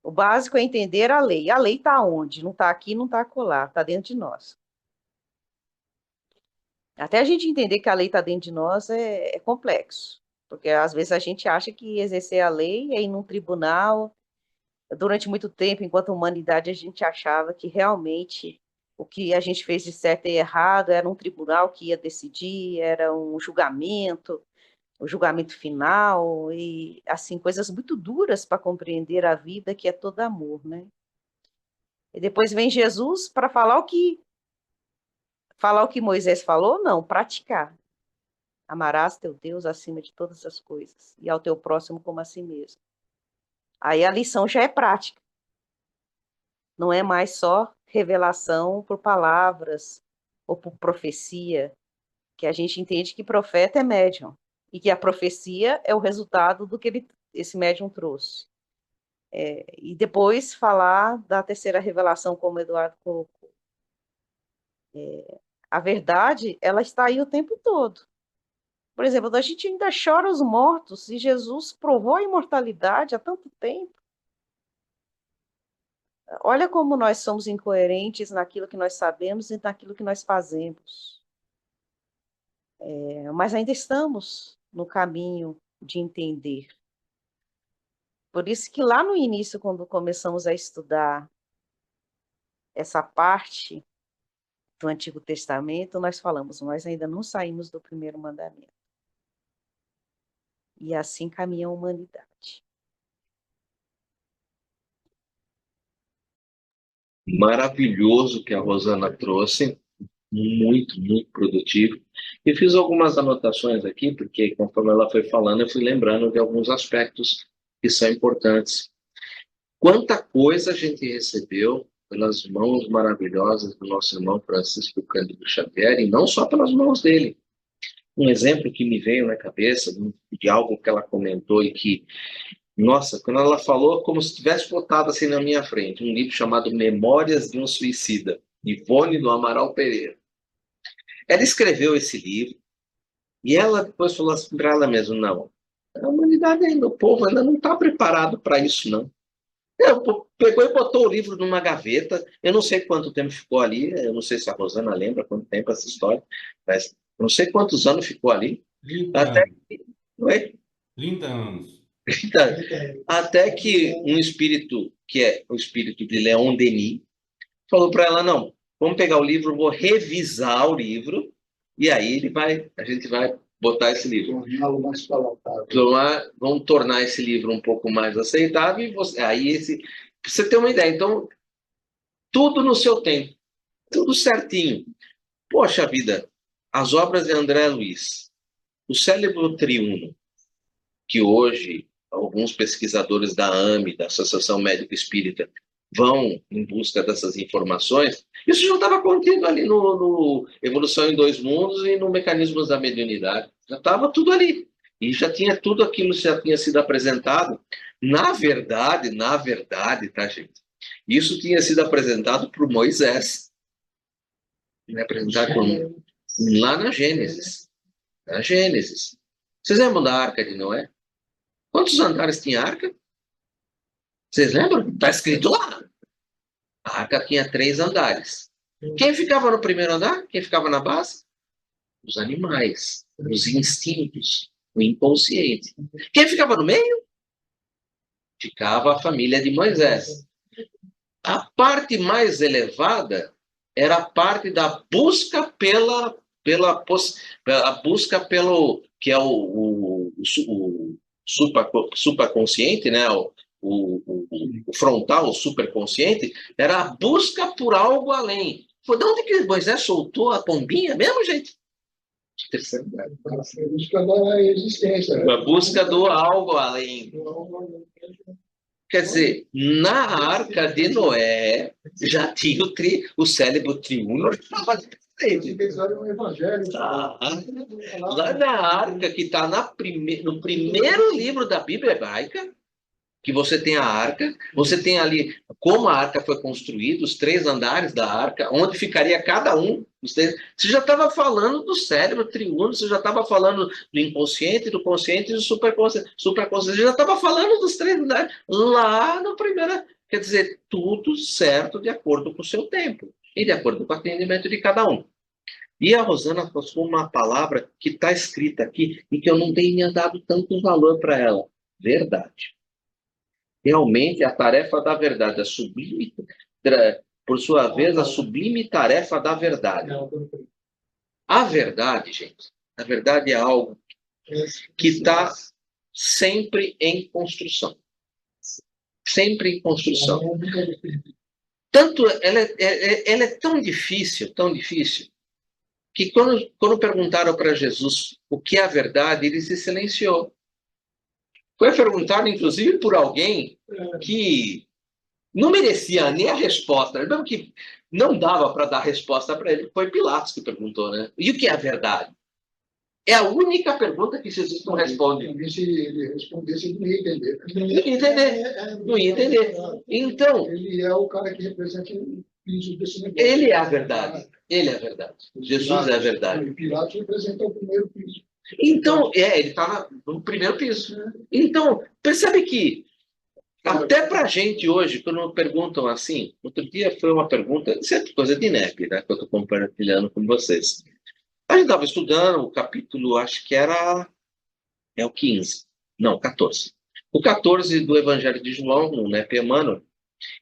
O básico é entender a lei. A lei está onde? Não está aqui, não está acolá, está dentro de nós. Até a gente entender que a lei está dentro de nós é complexo, porque às vezes a gente acha que exercer a lei é ir num tribunal. Durante muito tempo, enquanto humanidade, a gente achava que realmente o que a gente fez de certo e errado era um tribunal que ia decidir, era um julgamento, o julgamento final, e assim, coisas muito duras para compreender a vida, que é todo amor, né? E depois vem Jesus para falar o que Moisés falou, não, praticar. Amarás teu Deus acima de todas as coisas, e ao teu próximo como a si mesmo. Aí a lição já é prática. Não é mais só revelação por palavras ou por profecia, que a gente entende que profeta é médium, e que a profecia é o resultado do que esse médium trouxe. E depois falar da terceira revelação, como o Eduardo colocou. A verdade, ela está aí o tempo todo. Por exemplo, a gente ainda chora os mortos, e Jesus provou a imortalidade há tanto tempo. Olha como nós somos incoerentes naquilo que nós sabemos e naquilo que nós fazemos. Mas ainda estamos no caminho de entender. Por isso que lá no início, quando começamos a estudar essa parte do Antigo Testamento, nós falamos, nós ainda não saímos do primeiro mandamento. E assim caminha a humanidade. Maravilhoso que a Rosana trouxe, muito, muito produtivo. E fiz algumas anotações aqui, porque conforme ela foi falando, eu fui lembrando de alguns aspectos que são importantes. Quanta coisa a gente recebeu pelas mãos maravilhosas do nosso irmão Francisco Cândido Xavier, e não só pelas mãos dele. Um exemplo que me veio na cabeça de algo que ela comentou e que, nossa, quando ela falou, como se tivesse botado assim na minha frente, um livro chamado Memórias de um Suicida, Ivone do Amaral Pereira. Ela escreveu esse livro e ela depois falou assim para ela mesma, não, a humanidade ainda, o povo ainda não está preparado para isso, não. Pegou e botou o livro numa gaveta, eu não sei quanto tempo ficou ali, eu não sei se a Rosana lembra quanto tempo essa história, mas eu não sei quantos anos ficou ali, 30 Até, anos. Oi? 30 anos. Então, até que um espírito, que é o espírito de Leon Denis, falou para ela, não, vamos pegar o livro, vou revisar o livro, e aí a gente vai botar esse livro. Torná-lo mais palatável. Vamos tornar esse livro um pouco mais aceitável, e pra você ter uma ideia, então, tudo no seu tempo, tudo certinho. Poxa vida, as obras de André Luiz, o Cérebro Triuno, que hoje alguns pesquisadores da AME, da Associação Médica Espírita, vão em busca dessas informações, isso já estava contido ali no Evolução em Dois Mundos e no Mecanismos da Mediunidade. Já estava tudo ali. E já tinha tudo aquilo que já tinha sido apresentado. Na verdade, tá, gente? Isso tinha sido apresentado por Moisés. Apresentado lá na Gênesis. Na Gênesis. Vocês lembram da Arca de Noé? Quantos andares tinha a arca? Vocês lembram? Está escrito lá. A arca tinha 3 andares. Quem ficava no primeiro andar? Quem ficava na base? Os animais, os instintos, o inconsciente. Quem ficava no meio? Ficava a família de Moisés. A parte mais elevada era a parte da busca a busca pelo que é o supraconsciente, né? O frontal, o superconsciente, era a busca por algo além. Foi de onde que Moisés soltou a pombinha mesmo, gente? A busca da existência. A busca do algo além. Quer dizer, na Arca de Noé já tinha o cérebro triuno. Lá na Arca, que está no primeiro livro da Bíblia Hebraica, que você tem a arca, você tem ali como a arca foi construída, os 3 andares da arca, onde ficaria cada um. Você já estava falando do cérebro triuno, você já estava falando do inconsciente, do consciente e do superconsciente. Você já estava falando dos 3 andares lá no primeiro. Quer dizer, tudo certo de acordo com o seu tempo e de acordo com o atendimento de cada um. E a Rosana passou uma palavra que está escrita aqui e que eu não tenho dado tanto valor para ela. Verdade. Realmente, a tarefa da verdade, por sua vez, a sublime tarefa da verdade. A verdade, gente, a verdade é algo que está sempre em construção. Sempre em construção. Tanto, ela é tão difícil, que quando perguntaram para Jesus o que é a verdade, ele se silenciou. Foi perguntado, inclusive, por alguém que não merecia nem a resposta, mesmo que não dava para dar resposta para ele. Foi Pilatos que perguntou, né? E o que é a verdade? É a única pergunta que Jesus não responde. Se ele respondesse, ele não ia entender. Não ia entender. Então, ele é o cara que representa o piso desse negócio. Ele é a verdade. Ele é a verdade. Jesus é a verdade. Pilatos representa o primeiro piso. Então, ele está no primeiro piso. Então, percebe que até para a gente hoje, quando perguntam assim, outro dia foi uma pergunta, isso é coisa de NEP, né, que eu estou compartilhando com vocês. A gente estava estudando o capítulo, acho que é o 15, não, 14. O 14 do Evangelho de João, no NEP Emmanuel,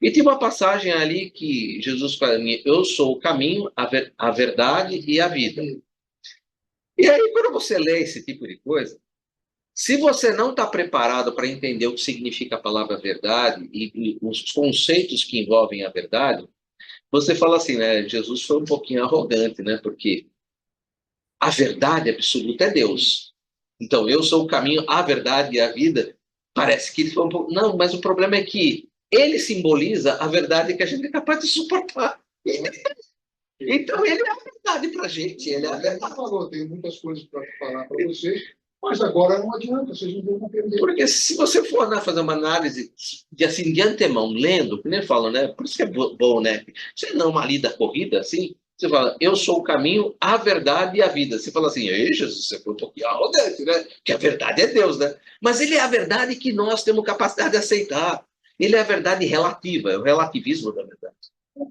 e tem uma passagem ali que Jesus fala, eu sou o caminho, a verdade e a vida. E aí, quando você lê esse tipo de coisa, se você não está preparado para entender o que significa a palavra verdade e os conceitos que envolvem a verdade, você fala assim, né? Jesus foi um pouquinho arrogante, né? Porque a verdade absoluta é Deus. Então, eu sou o caminho, a verdade e a vida. Parece que ele foi um pouco... Não, mas o problema é que ele simboliza a verdade que a gente é capaz de suportar. Então, ele é a verdade para a gente. Ele é a verdade. Tem muitas coisas para falar para vocês, mas agora não adianta, vocês não vão compreender. Porque se você for fazer uma análise de antemão, lendo, que nem falo, né? Por isso que é bom, né? Você não uma lida corrida, assim, você fala, eu sou o caminho, a verdade e a vida. Você fala assim, ei, Jesus, você foi um pouquinho arrogante, né? Que a verdade é Deus, né? Mas ele é a verdade que nós temos capacidade de aceitar. Ele é a verdade relativa, é o relativismo da verdade.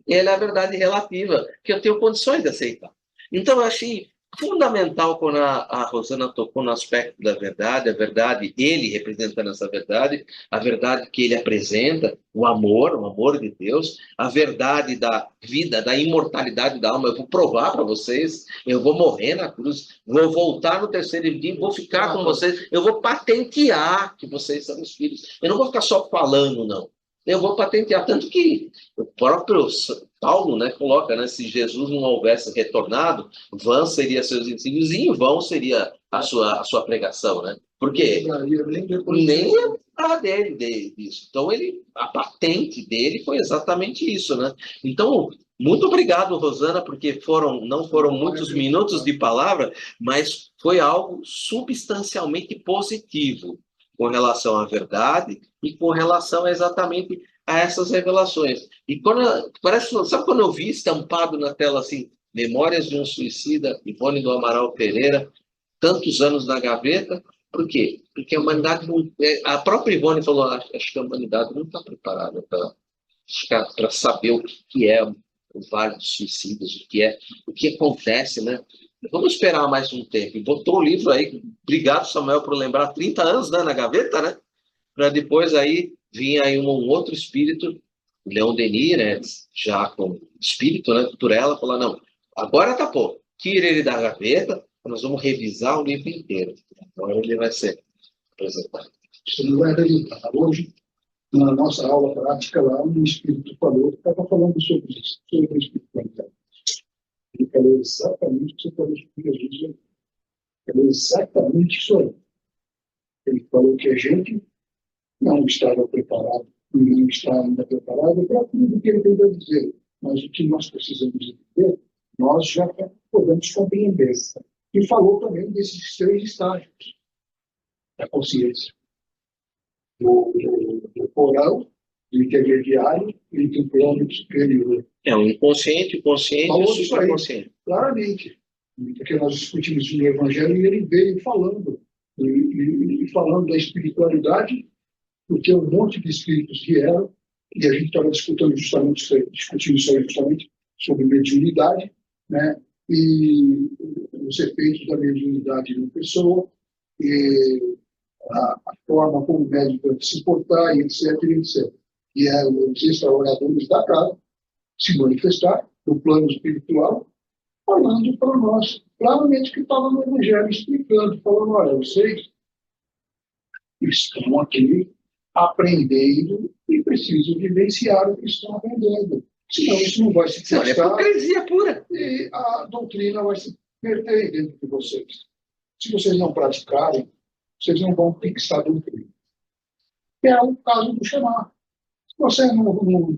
Ele é a verdade relativa, que eu tenho condições de aceitar. Então, eu achei fundamental quando a Rosana tocou no aspecto da verdade, a verdade, ele representando essa verdade, a verdade que ele apresenta, o amor de Deus, a verdade da vida, da imortalidade da alma. Eu vou provar para vocês, eu vou morrer na cruz, vou voltar no terceiro dia, vou ficar com vocês, eu vou patentear que vocês são os filhos. Eu não vou ficar só falando, não. Eu vou patentear, tanto que o próprio Paulo, né, coloca, né, se Jesus não houvesse retornado, vã seria seus ensinos e em vão seria a sua pregação, né? Porque nem lembrar disso. Então, a patente dele foi exatamente isso, né? Então, muito obrigado, Rosana, porque não foram muitos minutos de palavra, mas foi algo substancialmente positivo com relação à verdade e com relação exatamente a essas revelações. E sabe quando eu vi estampado na tela assim, Memórias de um Suicida, Ivone do Amaral Pereira, tantos anos na gaveta? Por quê? Porque a humanidade não. A própria Ivone falou, acho que a humanidade não está preparada para saber o que é o Vale dos Suicidas, o que acontece, né? Vamos esperar mais um tempo. E botou o livro aí, obrigado, Samuel, por lembrar, 30 anos, né, na gaveta, né? Para depois aí vir aí um outro espírito, Leon Denis, né, já com espírito, né, por ela, falar, não, agora tá bom, tira ele da gaveta, nós vamos revisar o livro inteiro. Agora ele vai ser apresentado. Você não vai acreditar. Hoje, na nossa aula prática lá, um espírito falou, que estava falando sobre isso, sobre a espiritualidade. Ele falou exatamente o que você falou sobre Jesus. Ele falou exatamente isso aí. Ele falou que a gente não estava preparado, não está ainda preparado para tudo que ele tentou dizer. Mas o que nós precisamos entender, nós já podemos compreender. E falou também desses 3 estágios da consciência. Do coral, do intermediário e do plano superior. O inconsciente, o consciente e o subconsciente. Claramente. Porque nós discutimos no Evangelho e ele veio falando, e falando da espiritualidade, porque um monte de espíritos vieram, e a gente estava discutindo justamente sobre mediunidade, né? E os efeitos da mediunidade na pessoa, e a forma como o médico deve se portar, e etc, etc. E os extraoradores da casa se manifestar no plano espiritual, falando para nós, claramente que estava no Evangelho, explicando, falando, olha, vocês estão aqui aprendendo e precisam vivenciar o que estão aprendendo. Senão isso não vai se testar. É hipocrisia pura. E a doutrina vai se perder dentro de vocês. Se vocês não praticarem, vocês não vão fixar a doutrina. É o caso do chamar. Se você não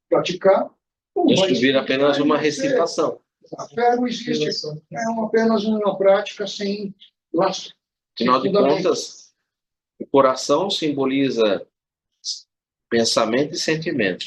praticar, não vai isso vira apenas uma recitação. A fé não existe. É apenas uma prática sem lastro. Afinal de contas, o coração simboliza pensamento e sentimento.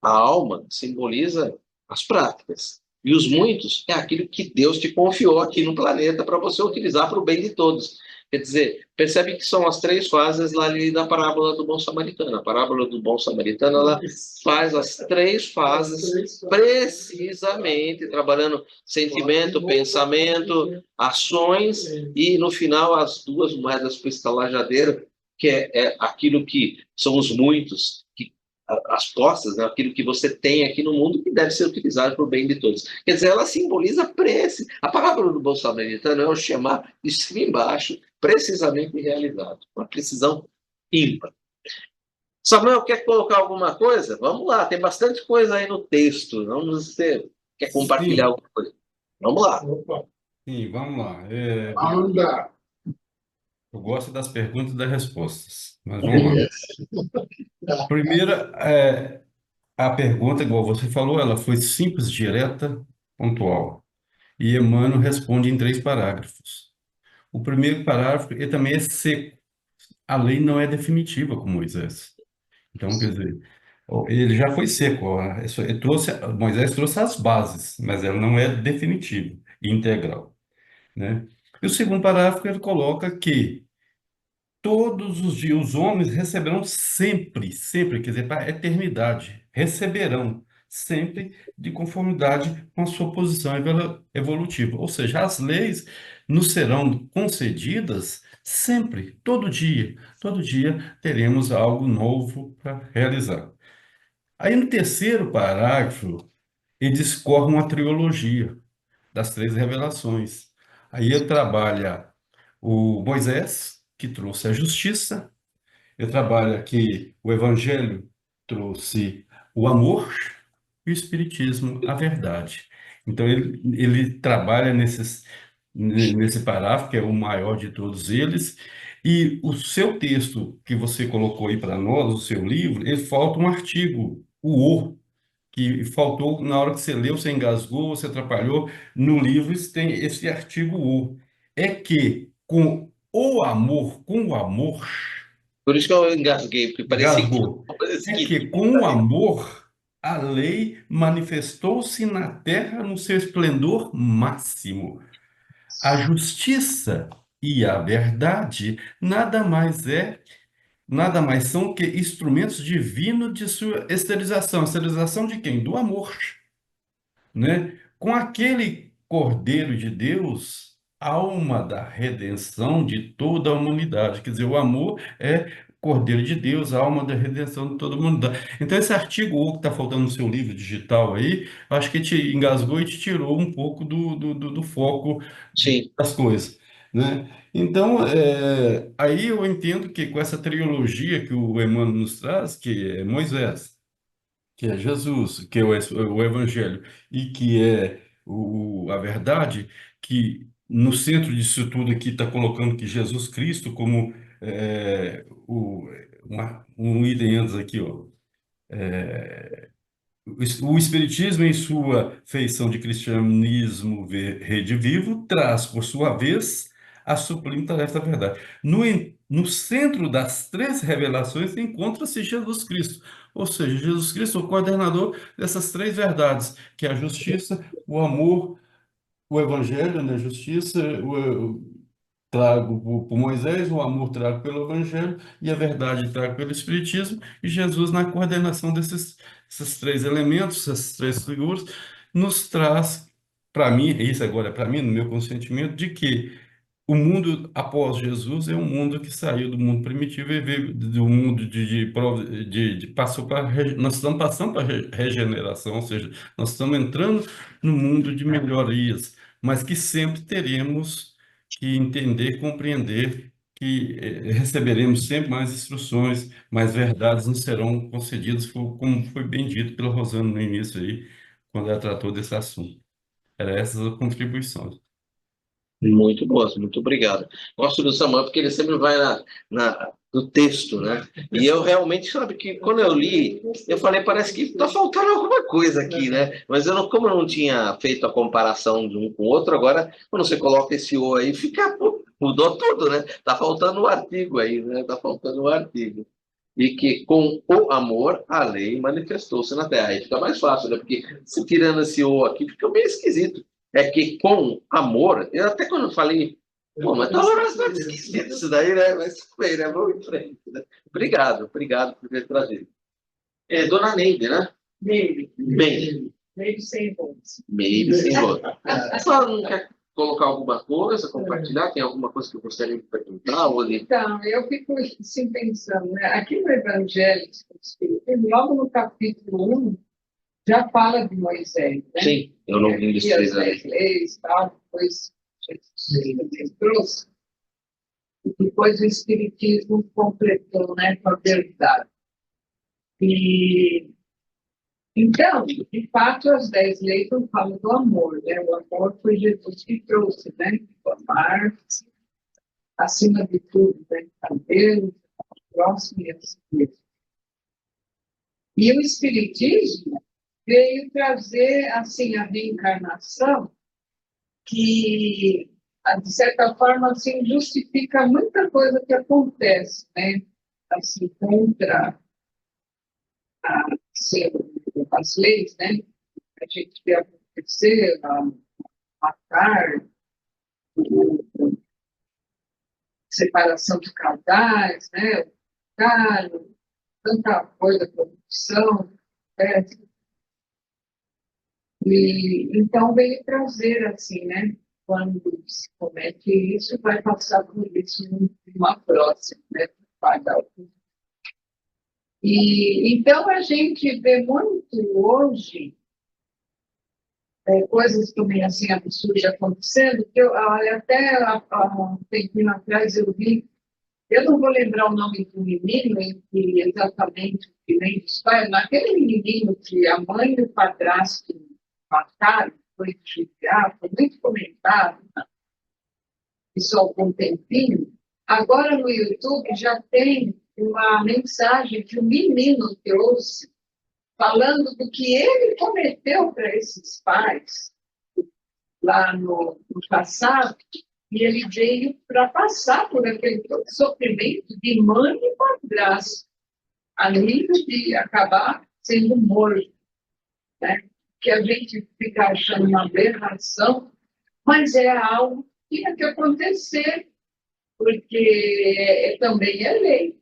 A alma simboliza as práticas. E os muitos é aquilo que Deus te confiou aqui no planeta para você utilizar para o bem de todos. Quer dizer, percebe que são as 3 fases lá ali da parábola do bom samaritano. A parábola do bom samaritano, ela faz as 3 fases precisamente, trabalhando sentimento, pensamento, ações e, no final, as 2 moedas para o estalajadeiro, que é aquilo que são os muitos, as postas, né? Aquilo que você tem aqui no mundo que deve ser utilizado para o bem de todos. Quer dizer, ela simboliza preço. A parábola do bom samaritano é o chamar de cima e embaixo, precisamente realizado, uma precisão ímpar. Samuel, quer colocar alguma coisa? Vamos lá, tem bastante coisa aí no texto. Vamos ver. Quer compartilhar alguma coisa? Vamos lá. Sim, vamos lá. Anda. Eu gosto das perguntas e das respostas, mas vamos lá. Primeira, a pergunta, igual você falou, ela foi simples, direta, pontual. E Emmanuel responde em 3 parágrafos. O primeiro parágrafo, ele também é seco. A lei não é definitiva com Moisés. Então, quer dizer, ele já foi seco. Moisés trouxe as bases, mas ela não é definitiva e integral, né? E o segundo parágrafo, ele coloca que todos os dias os homens receberão sempre, sempre, quer dizer, para a eternidade, receberão sempre de conformidade com a sua posição evolutiva. Ou seja, as leis nos serão concedidas sempre, todo dia. Todo dia teremos algo novo para realizar. Aí no terceiro parágrafo, ele discorre uma trilogia das três revelações. Aí ele trabalha o Moisés, que trouxe a justiça, ele trabalha que o Evangelho trouxe o amor e o Espiritismo a verdade. Então ele trabalha nesse parágrafo, que é o maior de todos eles, e o seu texto que você colocou aí para nós, o seu livro, ele falta um artigo, o que faltou na hora que você leu, você engasgou, você atrapalhou. No livro tem esse artigo "o". É que com o amor, Por isso que eu engasguei, porque parecia que engasgou. tinha uma coisa É que esquisita com o aí. amor, a lei manifestou-se na terra no seu esplendor máximo. A justiça e a verdade nada mais são que instrumentos divinos de sua esterilização. Esterilização de quem? Do amor, né? Com aquele Cordeiro de Deus, alma da redenção de toda a humanidade. Quer dizer, o amor é Cordeiro de Deus, alma da redenção de toda a humanidade. Então, esse artigo que está faltando no seu livro digital aí, acho que te engasgou e te tirou um pouco do foco Sim, das coisas, né? Então, aí eu entendo que com essa trilogia que o Emmanuel nos traz, que é Moisés, que é Jesus, que é o Evangelho, e que é a verdade, que no centro disso tudo aqui está colocando que Jesus Cristo como um item antes aqui, ó. O Espiritismo, em sua feição de cristianismo redivivo, traz, por sua vez, a sublime tarefa da verdade. No centro das três revelações encontra-se Jesus Cristo, ou seja, Jesus Cristo é o coordenador dessas três verdades, que é a justiça, o amor, o evangelho, né? Justiça, trago por Moisés, o amor trago pelo Evangelho e a verdade trago pelo Espiritismo, e Jesus, na coordenação esses três elementos, essas três figuras, nos traz, para mim, isso agora é para mim, no meu consentimento, de que o mundo após Jesus é um mundo que saiu do mundo primitivo e veio do mundo passou para nós estamos passando para regeneração, ou seja, nós estamos entrando no mundo de melhorias, mas que sempre teremos que entender, compreender que receberemos sempre mais instruções, mais verdades nos serão concedidas, como foi bem dito pela Rosana no início aí, quando ela tratou desse assunto. Era essas as contribuições. muito boas, muito obrigado. Gosto do Samuel porque ele sempre vai no texto, né? E eu realmente, sabe, que quando eu li, eu falei, parece que está faltando alguma coisa aqui, né? Mas eu não, como eu não tinha feito a comparação de um com o outro, agora, quando você coloca esse "o" aí, pô, mudou tudo, né? Tá faltando um artigo aí, né? Tá faltando um artigo. E que com o amor a lei manifestou-se na terra. Aí fica mais fácil, né? Porque se tirando esse "o" aqui, fica meio esquisito. É que com amor, eu até quando eu falei, pô, mas tá bastante esquisito isso daí, né? Mas tudo bem, né? Vamos em frente, né? Obrigado por ter trazido. É, Dona Neide, né? Neide. Bem. Neide sem voz. Neide sem voz. A senhora não quer colocar alguma coisa, compartilhar? Tem alguma coisa que eu gostaria de perguntar? Então, eu fico assim pensando, né? Aqui no Evangelho, logo no capítulo 1, já fala de Moisés, né? Sim, eu não vi E as 10 leis e tal, depois Jesus trouxe. E depois o Espiritismo completou, né, com a verdade. E, então, de fato, as 10 leis não falam do amor, né? O amor foi Jesus que trouxe, né? O amar, acima de tudo, né? A Deus, ao próximo e a si mesmo. E o Espiritismo veio trazer, assim, a reencarnação, que, de certa forma, assim, justifica muita coisa que acontece, né? Assim, contra assim, as leis, né? A gente vê acontecer, matar, separação de casais, né? Caro, tanta coisa, corrupção, né? E então veio trazer assim, né? Quando se comete isso, vai passar por isso numa próxima, né? Pagar o. E então a gente vê muito hoje coisas também assim absurdas acontecendo, que eu olha, até há um tempinho atrás eu vi, eu não vou lembrar o nome do menino em que exatamente o que vem dos pais, mas aquele menininho que a mãe e o padrasto mataram, foi julgado, foi muito comentado, né? Isso há algum tempinho. Agora no YouTube já tem uma mensagem que o menino trouxe falando do que ele cometeu para esses pais lá no passado, e ele veio para passar por aquele todo sofrimento de mãe e padrasto, a nível de acabar sendo morto, né? Que a gente fica achando uma aberração, mas é algo que tinha que acontecer, porque também é lei.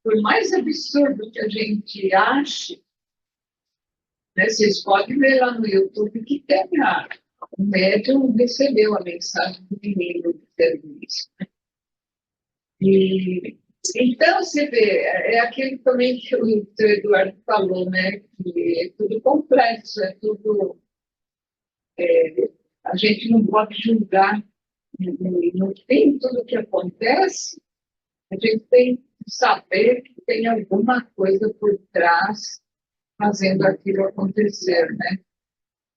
Por mais absurdo que a gente ache, né, vocês podem ver lá no YouTube que tem o médium recebeu a mensagem do menino de serviço. E, então, você vê, é aquele também que o Eduardo falou, né, que é tudo complexo, é tudo. A gente não pode julgar. No fim, tudo que acontece, a gente tem que saber que tem alguma coisa por trás fazendo aquilo acontecer, né?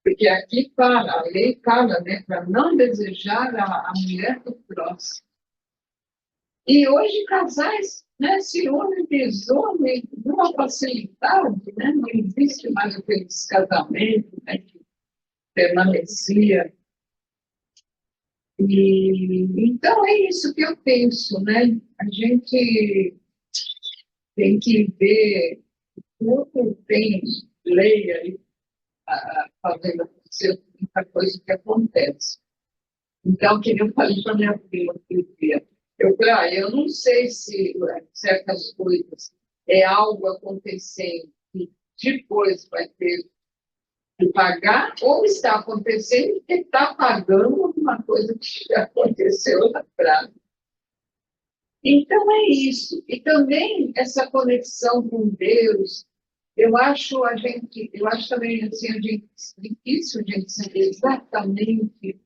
Porque aqui fala, a lei fala, né, para não desejar a mulher do próximo. E hoje casais, né, se unem, desumem, numa facilidade, né, não existe mais aquele descasamento, né, que permanecia. E, então é isso que eu penso, né? A gente tem que ver tudo tem lei aí fazendo acontecer muita coisa que acontece. Então, que eu falei para minha prima aquele dia, eu falei, eu não sei se certas coisas é algo acontecendo que depois vai ter de pagar, ou está acontecendo e está pagando alguma coisa que já aconteceu lá atrás. Então, é isso. E também essa conexão com Deus, eu acho também assim, difícil a gente saber exatamente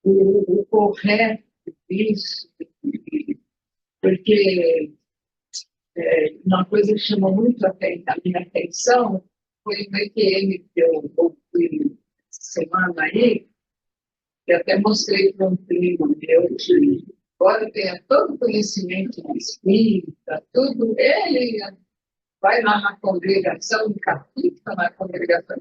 o correto disso, porque uma coisa que chamou muito a minha atenção foi o EQM que eu ouvi semana aí, que até mostrei para um primo meu, que agora tenha todo o conhecimento do espírita, tudo, ele vai lá na congregação, capita na congregação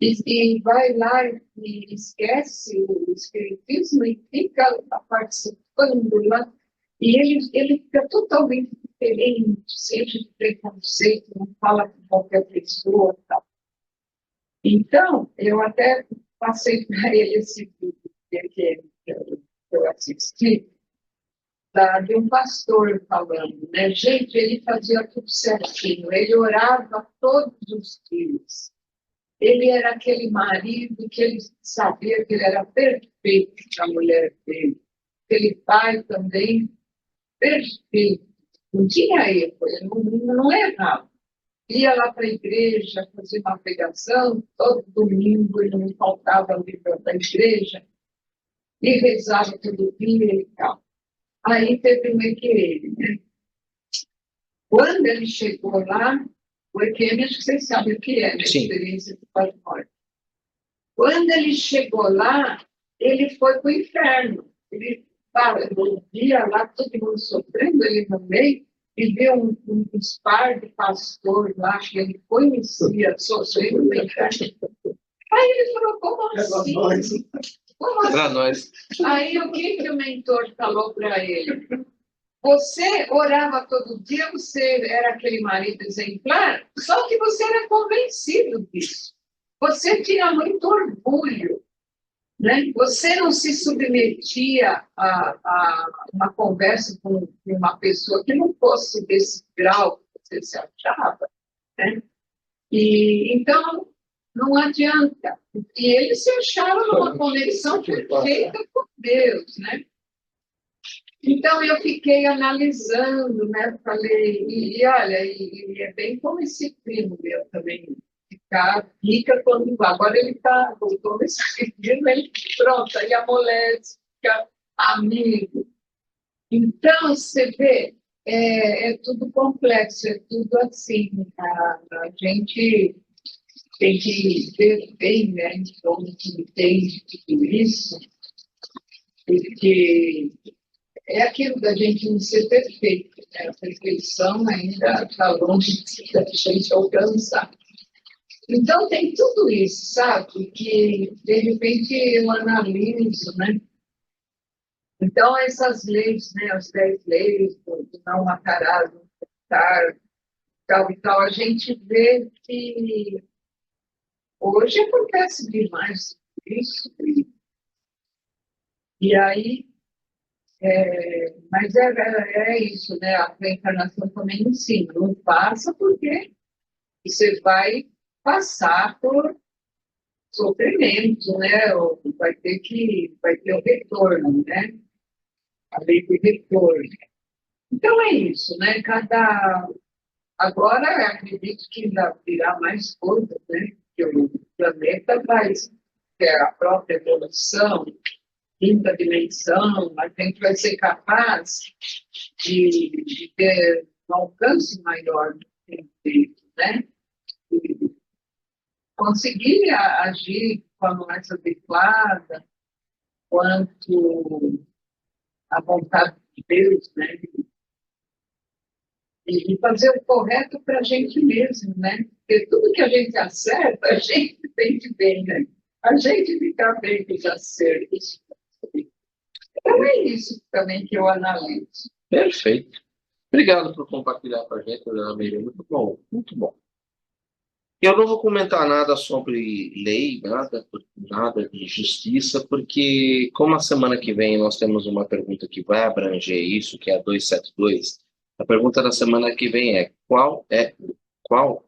e vai lá e esquece o espiritismo e fica participando lá. E ele fica totalmente diferente, cheio de preconceito, não fala com qualquer pessoa. Tal. Então, eu até passei para ele esse vídeo que eu assisti, de um pastor falando, né? Gente, ele fazia tudo certinho, ele orava todos os dias. Ele era aquele marido que ele sabia que ele era perfeito para a mulher dele. Aquele pai também perfeito. Não tinha erro, ele não errava. Ia lá para a igreja, fazia uma pregação, todo domingo ele não faltava ali para a igreja, e rezava todo dia e tal. Aí teve um EQM, né? Quando ele chegou lá, o EQM, acho que vocês sabem o que é, né? Experiência de pós-morte. Quando ele chegou lá, ele foi para o inferno. Ele via lá todo mundo sofrendo, ele no meio, e viu um par de pastor lá, que ele conhecia, sofrendo no inferno. Aí ele falou, como assim? Para nós. Aí o que o mentor falou para ele? Você orava todo dia, você era aquele marido exemplar, só que você era convencido disso. Você tinha muito orgulho, né? Você não se submetia a uma conversa com uma pessoa que não fosse desse grau que você se achava, né? E então não adianta. E eles se acharam numa conexão perfeita com Deus, né? Então, eu fiquei analisando, né? Falei, e olha, e é bem como esse primo meu também, fica quando vai. Agora ele voltou nesse filme, ele pronto, aí amolece, fica amigo. Então, você vê, é tudo complexo, é tudo assim. A gente tem que ver bem, né? Então, que tem tudo isso, porque é aquilo da gente não ser perfeito, né? A perfeição ainda está longe da gente alcançar. Então, tem tudo isso, sabe? Que, de repente, eu analiso, né? Então, essas leis, né? As 10 leis, do não matarás, não furtar, tal e tal, a gente vê que hoje acontece demais isso. E aí, mas é isso, né? A reencarnação também ensina. Não passa porque você vai passar por sofrimento, né? Ou vai ter o retorno, né? A lei do retorno. Então é isso, né? Agora acredito que ainda virá mais coisas, né? Que o planeta vai ter a própria evolução, quinta dimensão, a gente vai ser capaz de ter um alcance maior do tempo, né? E conseguir agir com a nossa adequada quanto à vontade de Deus, né? E fazer o correto para a gente mesmo, né? Porque tudo que a gente acerta, a gente sente bem, né? A gente fica bem com os acertos. Então é isso também que eu analiso. Perfeito. Obrigado por compartilhar com a gente, Ana Maria. Muito bom, muito bom. Eu não vou comentar nada sobre lei, nada de justiça, porque como a semana que vem nós temos uma pergunta que vai abranger isso, que é a 272, a pergunta da semana que vem é qual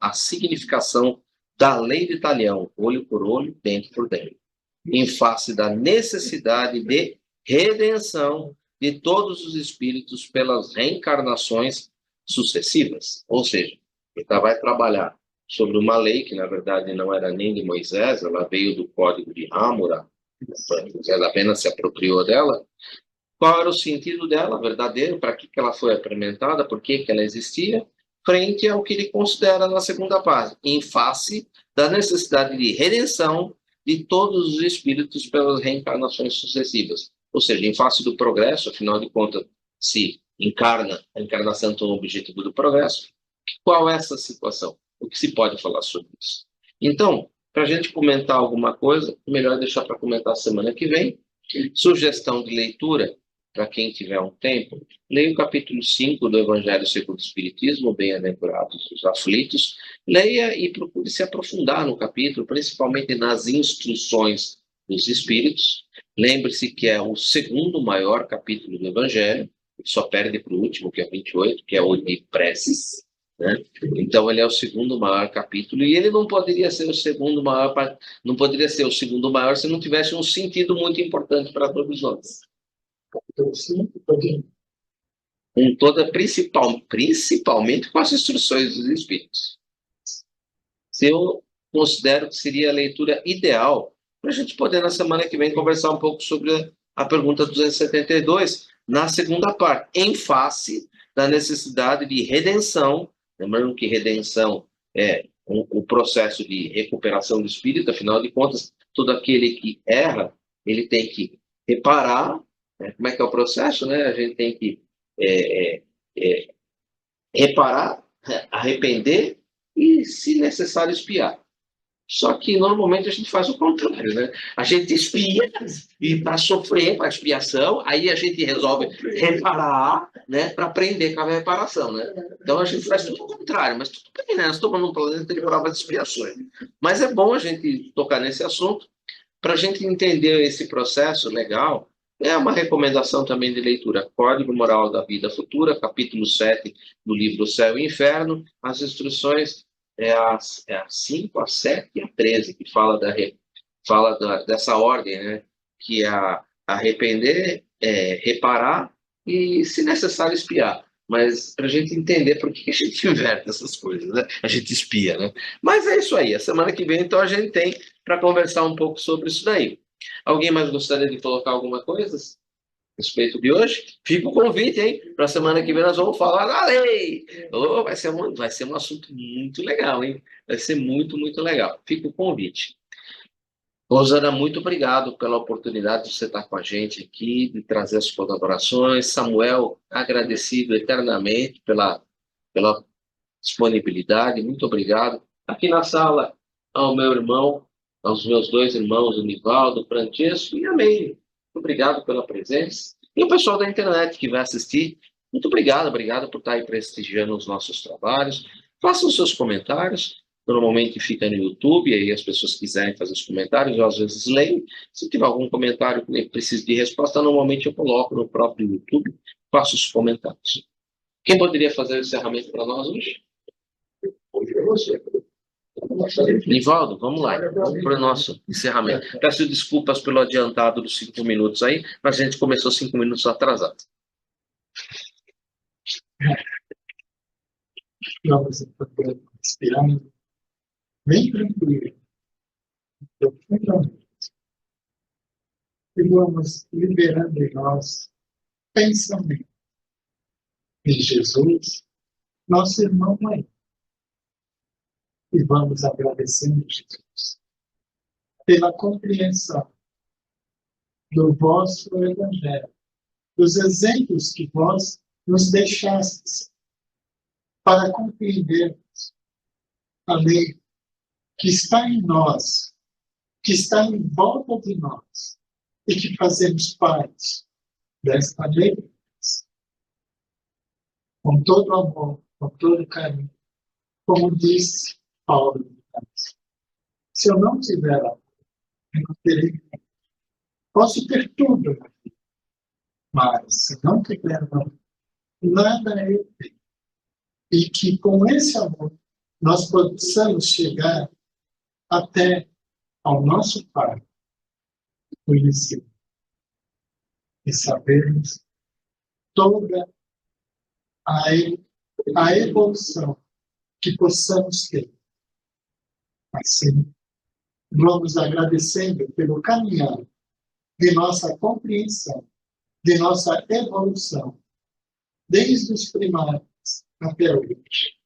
a significação da lei de Talião, olho por olho, dente por dente, em face da necessidade de redenção de todos os espíritos pelas reencarnações sucessivas. Ou seja, ele vai trabalhar sobre uma lei que, na verdade, não era nem de Moisés, ela veio do Código de Hammurabi, Moisés apenas se apropriou dela. Qual era o sentido dela, verdadeiro, para que ela foi implementada, por que ela existia, frente ao que ele considera na segunda parte, em face da necessidade de redenção de todos os espíritos pelas reencarnações sucessivas. Ou seja, em face do progresso, afinal de contas, se encarna, a encarnação tem o objetivo do progresso. Qual é essa situação? O que se pode falar sobre isso? Então, para a gente comentar alguma coisa, melhor deixar para comentar semana que vem. Sugestão de leitura, para quem tiver um tempo, leia o capítulo 5 do Evangelho segundo o Espiritismo, Bem-aventurados os aflitos. Leia e procure se aprofundar no capítulo, principalmente nas instruções dos Espíritos. Lembre-se que é o segundo maior capítulo do Evangelho, só perde para o último, que é 28, que é o de preces. Né? Então ele é o segundo maior capítulo e ele não poderia ser o segundo maior, se não tivesse um sentido muito importante para todos nós. Principalmente com as instruções dos Espíritos. Eu considero que seria a leitura ideal para a gente poder na semana que vem conversar um pouco sobre a pergunta 272 na segunda parte, em face da necessidade de redenção. Lembrando que redenção é o processo de recuperação do espírito, afinal de contas, todo aquele que erra, ele tem que reparar, né? Como é que é o processo, né? A gente tem que reparar, arrepender e, se necessário, expiar. Só que, normalmente, a gente faz o contrário, né? A gente expia e para sofrer com a expiação, aí a gente resolve reparar, né? Para aprender com a reparação, né? Então, a gente faz tudo o contrário, mas tudo bem, né? Nós estamos num planeta de provas de expiações. Mas é bom a gente tocar nesse assunto para a gente entender esse processo legal. É uma recomendação também de leitura. Código Moral da Vida Futura, capítulo 7 do livro Céu e Inferno, as instruções é a 5, a 7 e a 13, que dessa ordem, né? Que é arrepender, reparar e, se necessário, espiar. Mas para a gente entender por que a gente inverte essas coisas, né? A gente espia, né? Mas é isso aí. A semana que vem, então, a gente tem para conversar um pouco sobre isso daí. Alguém mais gostaria de colocar alguma coisa a respeito de hoje? Fica o convite, hein? Para a semana que vem nós vamos falar da lei. Oh, vai ser um assunto muito legal, hein? Vai ser muito, muito legal. Fica o convite. Rosana, muito obrigado pela oportunidade de você estar com a gente aqui, de trazer as colaborações. Samuel, agradecido eternamente pela disponibilidade, muito obrigado. Aqui na sala, ao meu irmão, aos meus 2 irmãos, o Nivaldo, o Francesco e a Meire. Muito obrigado pela presença. E o pessoal da internet que vai assistir, muito obrigado por estar aí prestigiando os nossos trabalhos. Façam os seus comentários. Normalmente fica no YouTube, aí as pessoas quiserem fazer os comentários, eu às vezes leio. Se tiver algum comentário que precise de resposta, normalmente eu coloco no próprio YouTube, faço os comentários. Quem poderia fazer o encerramento para nós hoje? Hoje é você. Nivaldo, vamos lá, vamos para o nosso encerramento. Peço desculpas pelo adiantado dos 5 minutos aí, mas a gente começou 5 minutos atrasado. Vamos respirando bem tranquilo, profundamente. E vamos liberando em nós pensamento em Jesus, nosso irmão mãe. E vamos agradecendo, Jesus, pela compreensão do vosso Evangelho, dos exemplos que vós nos deixastes para compreendermos a lei que está em nós, que está em volta de nós e que fazemos parte desta lei com todo amor, com todo carinho. Como disse Paulo de Tarso, se eu não tiver amor, eu não terei nada. Posso ter tudo na vida, mas se não tiver amor, nada eu tenho. E que com esse amor nós possamos chegar até ao nosso Pai, conhecer e sabermos toda a evolução que possamos ter. Assim, vamos agradecendo pelo caminhar de nossa compreensão, de nossa evolução, desde os primários até hoje.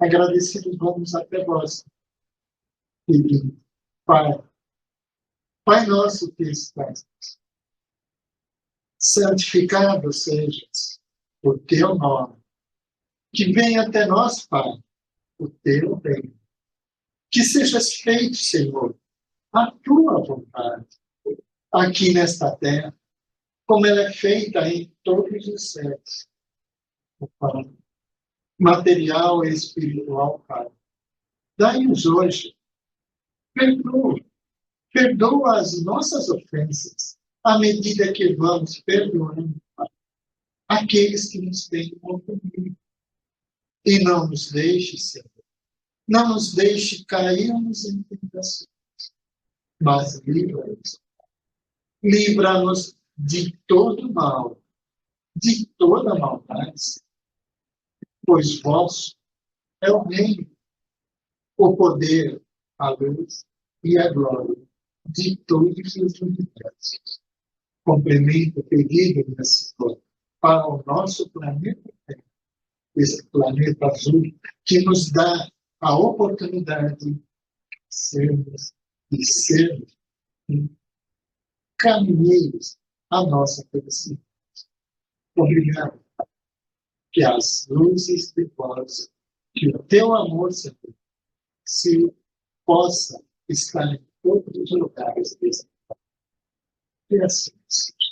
Agradecidos vamos até vós, pedindo, Pai nosso que estás, santificado sejas o teu nome, que venha até nós, Pai, o teu reino. Que sejas feito, Senhor, a tua vontade, aqui nesta terra, como ela é feita em todos os céus. O Pai, material e espiritual, Pai. Dai-nos hoje, perdoa as nossas ofensas, à medida que vamos perdoando, Pai, aqueles que nos têm ofendido. E não nos deixe, Senhor, não nos deixe cairmos em tentações, mas livra-nos. Livra-nos de todo mal, de toda maldade, pois vosso é o reino, o poder, a luz e a glória de todos os universos. Complemento pedido nesse plano para o nosso planeta Terra, esse planeta azul que nos dá a oportunidade de sermos caminheiros à nossa felicidade. Obrigado. Que as luzes de vós, que o teu amor, Senhor, se possa estar em todos os lugares desse mundo. E assim seja.